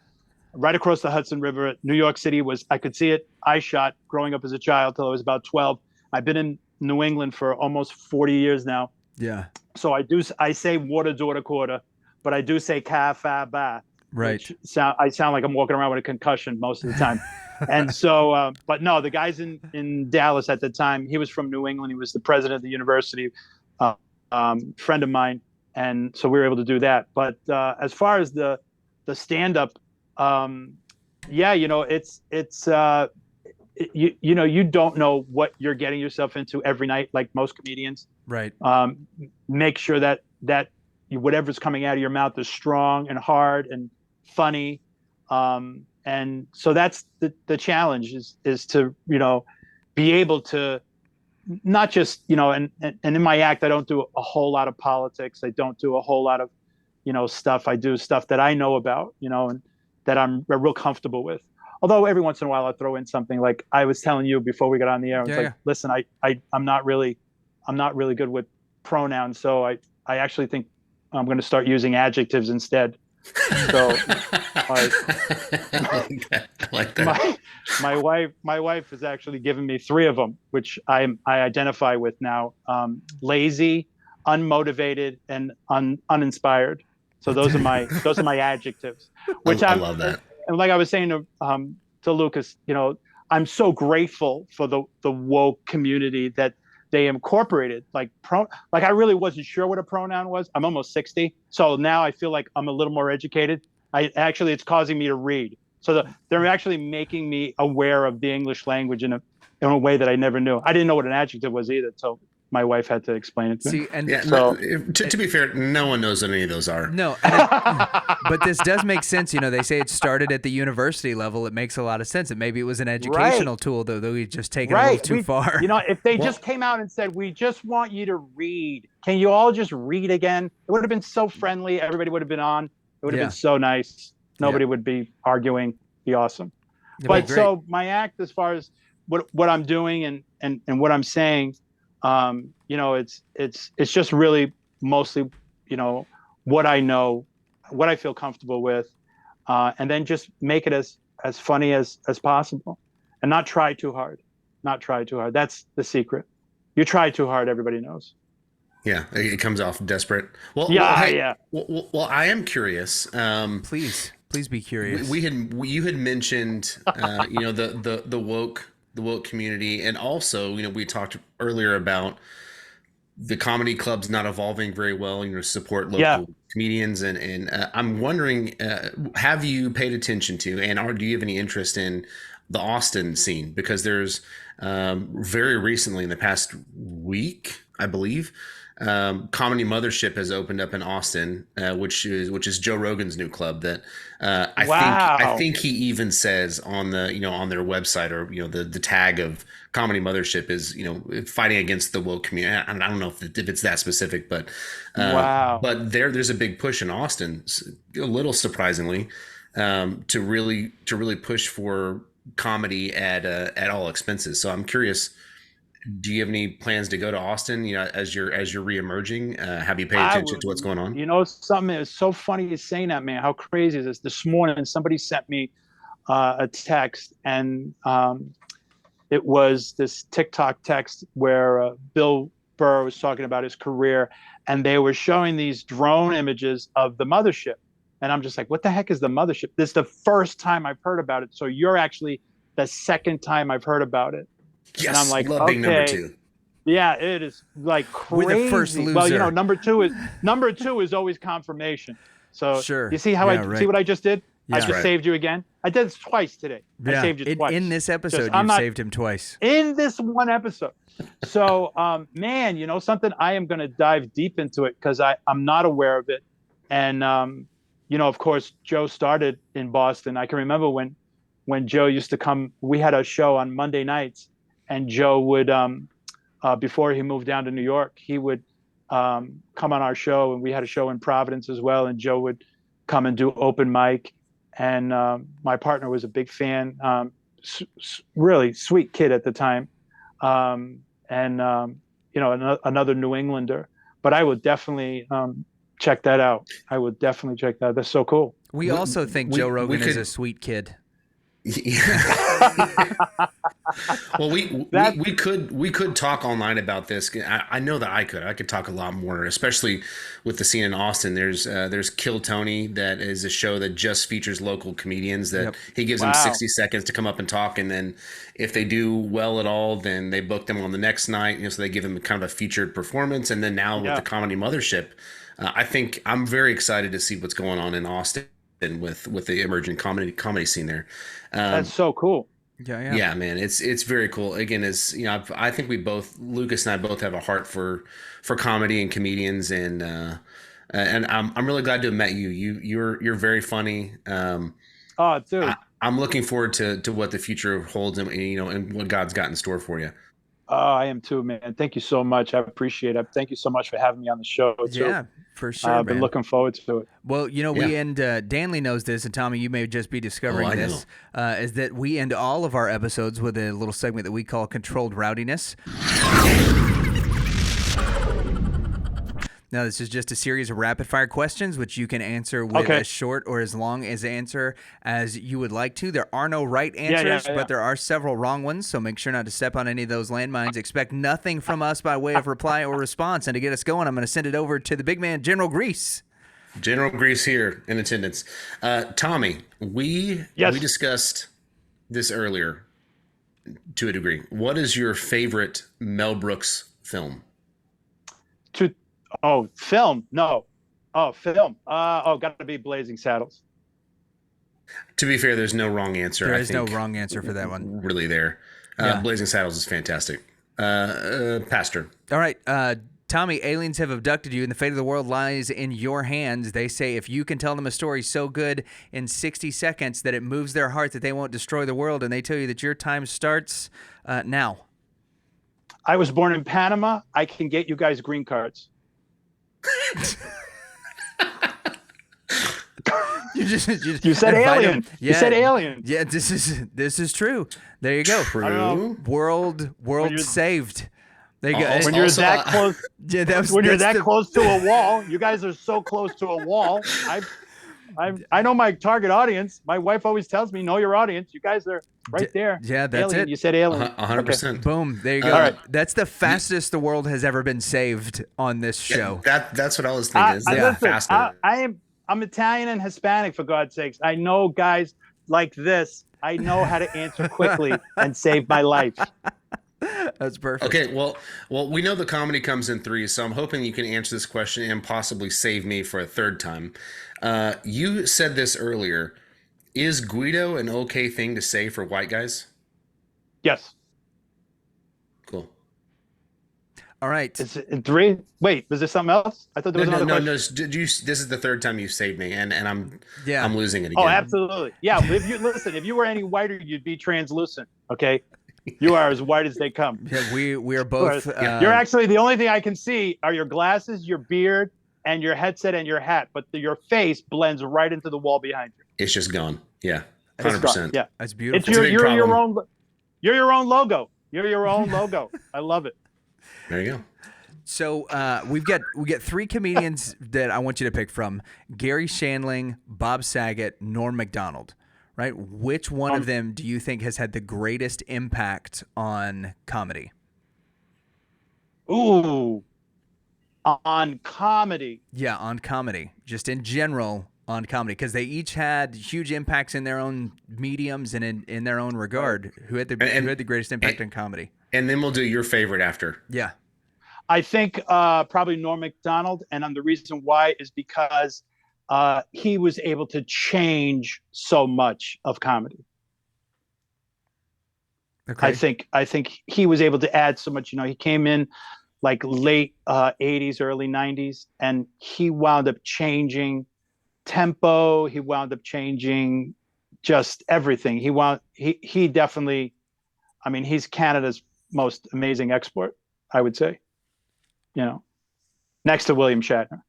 right across the Hudson River. New York City I could see it. I shot growing up as a child till I was about 12. I've bbeen in New England for almost 40 years now. Yeah. So I say water, daughter, quarter, but I do say ka, fa, ba. Right. I sound like I'm walking around with a concussion most of the time. And so, but no, the guys in Dallas at the time, he was from New England. He was the president of the university, friend of mine. And so we were able to do that. But as far as the stand-up, you don't know what you're getting yourself into every night, like most comedians. Right. Make sure that whatever's coming out of your mouth is strong and hard and funny. And so that's the challenge is to, be able to not just, and in my act, I don't do a whole lot of politics. I don't do a whole lot of, stuff. I do stuff that I know about, and that I'm real comfortable with. Although every once in a while I throw in something like I was telling you before we got on the air. It's listen, I'm not really good with pronouns. So I actually think I'm going to start using adjectives instead. So I like that. My wife has actually given me 3 of them, which I identify with now: lazy, unmotivated, and uninspired. So those are my adjectives. Which I love that. And like I was saying to Lucas, I'm so grateful for the woke community that they incorporated like I really wasn't sure what a pronoun was. I'm almost 60. So now I feel like I'm a little more educated. It's causing me to read. So they're actually making me aware of the English language in a way that I never knew. I didn't know what an adjective was either. So my wife had to explain it to me. To be fair, no one knows what any of those are. No, but this does make sense. They say it started at the university level. It makes a lot of sense. And maybe it was an educational tool, though we just taken it a little too far. If they just came out and said, "We just want you to read. Can you all just read again?" It would have been so friendly. Everybody would have been on. It would have been so nice. Nobody would be arguing. Be awesome. But so my act, as far as what I'm doing and what I'm saying. It's just really mostly, what I know, what I feel comfortable with. and then just make it as funny as possible, and not try too hard. Not try too hard. That's the secret. You try too hard, everybody knows. Yeah, it comes off desperate. Well, Well, I am curious. Please be curious. You had mentioned, the woke community, and also, we talked earlier about the comedy clubs not evolving very well. Support local comedians, and I'm wondering, have you paid attention to, do you have any interest in the Austin scene? Because there's very recently, in the past week, I believe, Comedy Mothership has opened up in Austin, which is Joe Rogan's new club. That I think he even says on the on their website, or the tag of Comedy Mothership is fighting against the woke community. I don't know if it's that specific, but but there's a big push in Austin, a little surprisingly, to really push for comedy at all expenses. So I'm curious, do you have any plans to go to Austin, as you're reemerging? Have you paid attention to what's going on? Something is so funny you're saying that, man. How crazy is this? This morning, somebody sent me a text, and it was this TikTok text where Bill Burr was talking about his career, and they were showing these drone images of the mothership. And I'm just like, what the heck is the mothership? This is the first time I've heard about it. So you're actually the second time I've heard about it. Yes, and I'm like, love being number two. Yeah, it is like crazy. We're the first loser. Well, number two is always confirmation. So sure. You see how see what I just did? Yeah. I just saved you again. I did this twice today. Yeah. I saved you twice. In this episode, you saved him twice. In this one episode. So, man, something, I am going to dive deep into it because I'm not aware of it. And, of course, Joe started in Boston. I can remember when Joe used to come. We had a show on Monday nights, and Joe would, before he moved down to New York, he would come on our show, and we had a show in Providence as well, and Joe would come and do open mic. And my partner was a big fan, really sweet kid at the time, another New Englander. But I would definitely check that out. I would definitely check that. That's so cool. We also think Joe Rogan is a sweet kid. Well, we could talk online about this. I know that I could talk a lot more, especially with the scene in Austin. There's Kill Tony, that is a show that just features local comedians, that he gives them 60 seconds to come up and talk, and then if they do well at all, then they book them on the next night, so they give them kind of a featured performance. And then now with the Comedy Mothership, I think I'm very excited to see what's going on in Austin with the emerging comedy scene there. That's so cool. Yeah, man, it's very cool. Again, I think Lucas and I both have a heart for comedy and comedians, and I'm really glad to have met you. You're very funny. Oh, dude, I'm looking forward to what the future holds, and what God's got in store for you. Oh, I am too, man. Thank you so much. I appreciate it. Thank you so much for having me on the show. Yeah, for sure. I've been looking forward to it. Well, we end, Danley knows this, and Tommy, you may just be discovering this, is that we end all of our episodes with a little segment that we call Controlled Rowdiness. Now, this is just a series of rapid-fire questions, which you can answer with as short or as long as answer as you would like to. There are no right answers, but there are several wrong ones, so make sure not to step on any of those landmines. Expect nothing from us by way of reply or response. And to get us going, I'm going to send it over to the big man, General Grease. General Grease here in attendance. Tommy, we discussed this earlier to a degree. What is your favorite Mel Brooks film? Film. No. Film. Got to be Blazing Saddles. To be fair, there's no wrong answer. There is no wrong answer for that one. Really there. Blazing Saddles is fantastic. Pastor. All right. Tommy, aliens have abducted you, and the fate of the world lies in your hands. They say if you can tell them a story so good in 60 seconds that it moves their heart that they won't destroy the world, and they tell you that your time starts now. I was born in Panama. I can get you guys green cards. You said alien. Yeah. You said alien. Yeah, this is true. There you go. True. World saved. There you go. When you're that close, yeah, close to a wall, you guys are so close to a wall. I know my target audience. My wife always tells me, know your audience. You guys are right there. Yeah, that's alien. it. You said alien. 100%. Boom. There you go. All right. That's the fastest the world has ever been saved on this show. That's what I was thinking. Listen, I'm Italian and Hispanic, for God's sakes. I know guys like this. I know how to answer quickly and save my life. That's perfect. Okay, well, we know the comedy comes in threes, so I'm hoping you can answer this question and possibly save me for a third time. You said this earlier. Is Guido an okay thing to say for white guys? Yes. Cool. All right. Is it three? Wait, was there something else? I thought there was another question. No. This is the third time you saved me, and I'm losing it again. Oh, absolutely. Yeah. If you were any whiter, you'd be translucent. Okay. You are as white as they come. Yeah, we are both. You're actually the only thing I can see are your glasses, your beard, and your headset and your hat. But your face blends right into the wall behind you. It's just gone. Yeah, 100%. Yeah, that's beautiful. You're your own. You're your own logo. You're your own logo. I love it. There you go. So we get three comedians that I want you to pick from: Gary Shandling, Bob Saget, Norm Macdonald. Right? Which one of them do you think has had the greatest impact on comedy? Ooh, on comedy. Yeah, on comedy. Just in general on comedy, because they each had huge impacts in their own mediums and in their own regard. Who had the greatest impact on comedy? And then we'll do your favorite after. Yeah. I think probably Norm Macdonald, and the reason why is because he was able to change so much of comedy. Okay. I think he was able to add so much. You know, he came in like late 80s, early 90s, and he wound up changing tempo. He wound up changing just everything. He definitely, I mean, he's Canada's most amazing export, I would say. You know, next to William Shatner.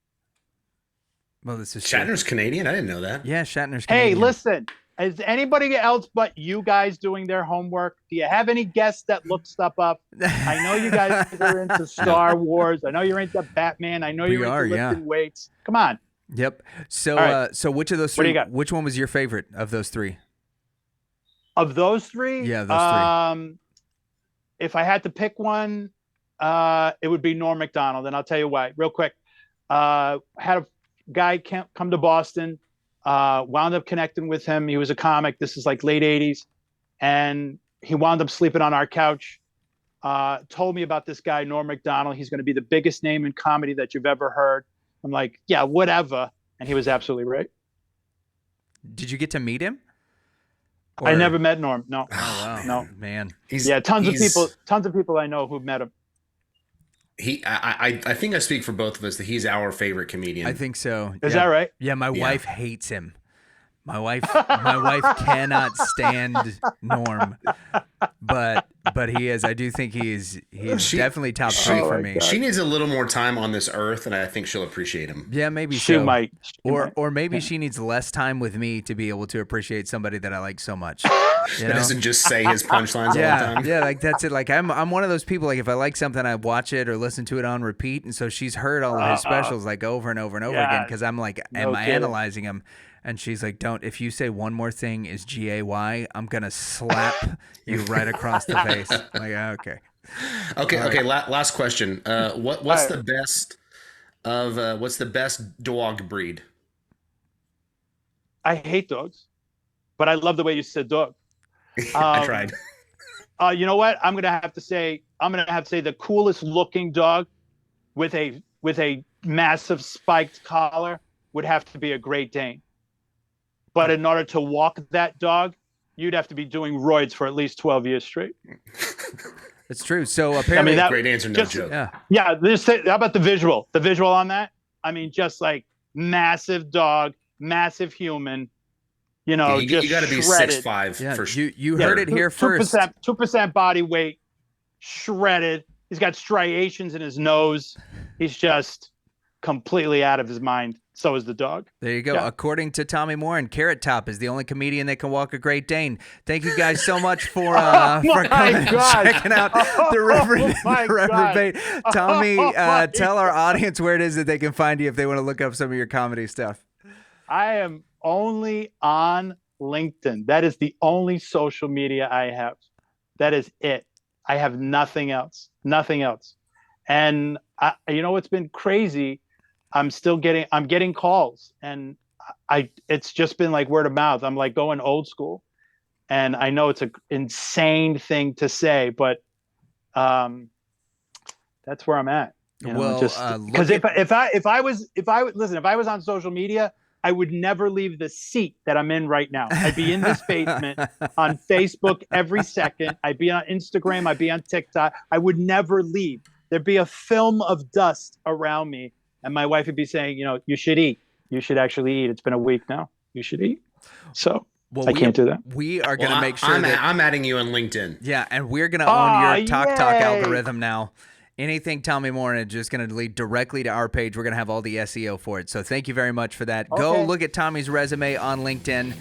Well, this is Shatner's Canadian. I didn't know that. Yeah, Shatner's Canadian. Hey, listen, is anybody else but you guys doing their homework? Do you have any guests that look stuff up? I know you guys are into Star Wars. I know you're into Batman. I know you're into lifting weights. Come on. Yep. So, right. So which of those three? Which one was your favorite of those three? Of those three? Yeah, those three. If I had to pick one, it would be Norm Macdonald, and I'll tell you why. Real quick, had a guy come to Boston, wound up connecting with him. He was a comic. This is like late 80s. And he wound up sleeping on our couch. Told me about this guy, Norm Macdonald. He's going to be the biggest name in comedy that you've ever heard. I'm like, yeah, whatever. And he was absolutely right. Did you get to meet him? I never met Norm. No. Oh, wow. No. Man. Tons of people I know who've met him. I think I speak for both of us that he's our favorite comedian. I think so. Is that right? Yeah, my wife hates him. My wife cannot stand Norm, but he is. I do think he's definitely top three for me. She needs a little more time on this earth, and I think she'll appreciate him. Yeah, maybe she might. Or maybe she needs less time with me to be able to appreciate somebody that I like so much. You know? Doesn't just say his punchlines all the time. Yeah, like that's it. Like I'm one of those people. Like if I like something, I watch it or listen to it on repeat, and so she's heard all of his specials like over and over and over again because I'm like, am I analyzing them? And she's like, don't, if you say one more thing is G-A-Y, I'm going to slap you right across the face. I'm like, okay. Okay. Last question. What's the best dog breed? I hate dogs, but I love the way you said dog. I tried. You know what? I'm going to have to say the coolest looking dog with a massive spiked collar would have to be a Great Dane. But in order to walk that dog, you'd have to be doing roids for at least 12 years straight. It's true. So apparently, great answer, no joke. Yeah. How about the visual? The visual on that? I mean, just like massive dog, massive human. You know, you just got to be 6'5" for sure. You heard it here first. 2% body weight, shredded. He's got striations in his nose. He's just completely out of his mind. So is the dog. There you go. Yeah. According to Tommy Morin, Carrot Top is the only comedian that can walk a Great Dane. Thank you guys so much for coming and checking out the Reverend and Reprobate. Tommy, tell our audience where it is that they can find you if they want to look up some of your comedy stuff. I am only on LinkedIn. That is the only social media I have. That is it. I have nothing else. Nothing else. And it's been crazy. I'm getting calls, and it's just been like word of mouth. I'm like going old school, and I know it's an insane thing to say, but that's where I'm at. Because if I was on social media, I would never leave the seat that I'm in right now. I'd be in this basement on Facebook every second. I'd be on Instagram. I'd be on TikTok. I would never leave. There'd be a film of dust around me. And my wife would be saying, you should eat. You should actually eat. It's been a week now. You should eat. So I can't do that. We are going to make sure I'm adding you on LinkedIn. Yeah, and we're going to own your Talk algorithm now. Anything Tommy Morin is just going to lead directly to our page. We're going to have all the SEO for it. So thank you very much for that. Okay. Go look at Tommy's resume on LinkedIn.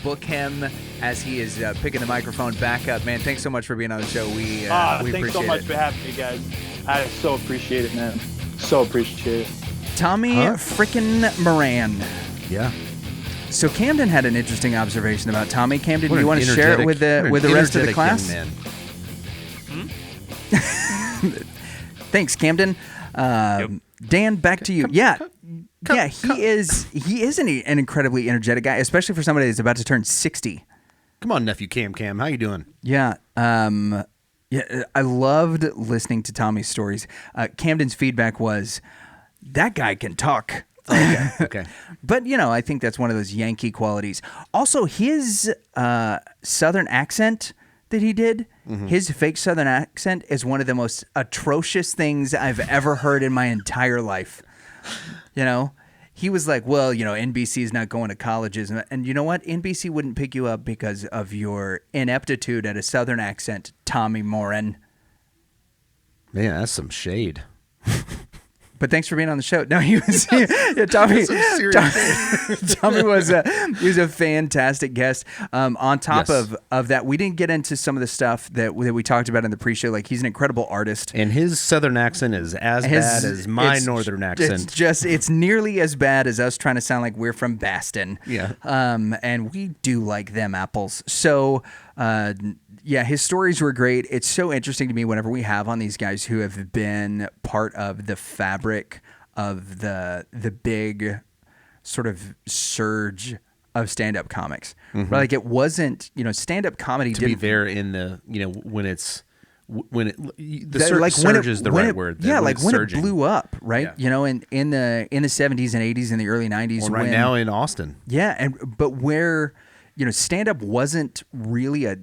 Book him as he is picking the microphone back up. Man, thanks so much for being on the show. We appreciate it. Thanks so much for having me, guys. I so appreciate it, man. So appreciate it. Tommy frickin' Morin. Yeah. So Camden had an interesting observation about Tommy. Camden, do you want to share it with the rest of the class? Man. Thanks, Camden. Dan, back to you. Yeah, he is an incredibly energetic guy, especially for somebody that's about to turn 60. Come on, nephew Cam. How you doing? Yeah. I loved listening to Tommy's stories. Camden's feedback was, that guy can talk. Okay. But, I think that's one of those Yankee qualities. Also, his Southern accent that he did, his fake Southern accent is one of the most atrocious things I've ever heard in my entire life. He was like, well, NBC is not going to colleges. And you know what? NBC wouldn't pick you up because of your ineptitude at a Southern accent, Tommy Morin. Man, that's some shade. But thanks for being on the show. No, he was Tommy. Tommy was a fantastic guest. On top of that, we didn't get into some of the stuff that we talked about in the pre-show. Like, he's an incredible artist, and his Southern accent is as bad as my Northern accent. It's nearly as bad as us trying to sound like we're from Baston. Yeah. And we do like them apples. So. His stories were great. It's so interesting to me whenever we have on these guys who have been part of the fabric of the big sort of surge of stand-up comics. Right? Like, it wasn't, stand-up comedy to be there in the, when it's surge is the right word. Yeah, like when it blew up, right? Yeah. In the 70s and 80s and the early 90s. Well, right now in Austin. Yeah, but where stand-up wasn't really a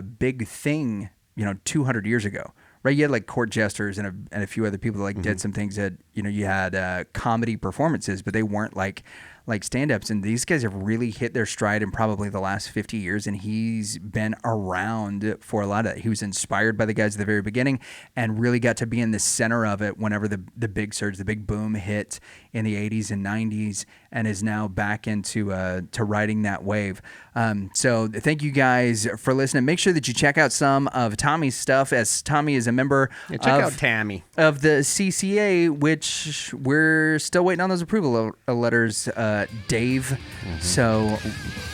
big thing, 200 years ago, right? You had like court jesters and a few other people that did some things that, you had comedy performances, but they weren't like stand-ups. And these guys have really hit their stride in probably the last 50 years. And he's been around for a lot of that. He was inspired by the guys at the very beginning and really got to be in the center of it whenever the big surge, the big boom hit in the 80s and 90s, and is now back into to riding that wave. So thank you guys for listening. Make sure that you check out some of Tommy's stuff, as Tommy is a member check out Tammy of the CCA, which we're still waiting on those approval letters, Dave. So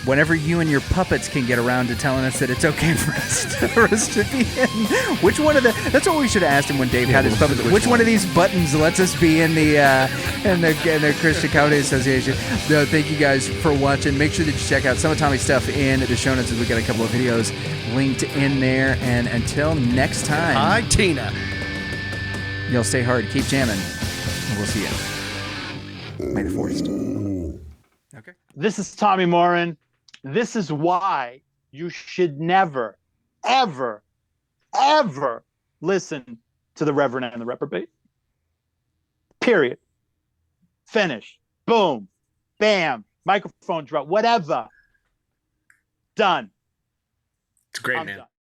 whenever you and your puppets can get around to telling us that it's okay for us to be in, that's what we should have asked him when Dave had his puppets. Which one of these buttons lets us be in the Christian Comedy Association? No, thank you guys for watching. Make sure that you check out some of Tommy's stuff in the show notes, as we got a couple of videos linked in there. And until next time, hi Tina. Y'all stay hard, keep jamming, and we'll see you. May the forest. Okay. This is Tommy Morin. This is why you should never, ever, ever listen to the Reverend and the Reprobate. Period. Finish. Boom. Bam. Microphone drop. Whatever. Done. It's great, man. Done.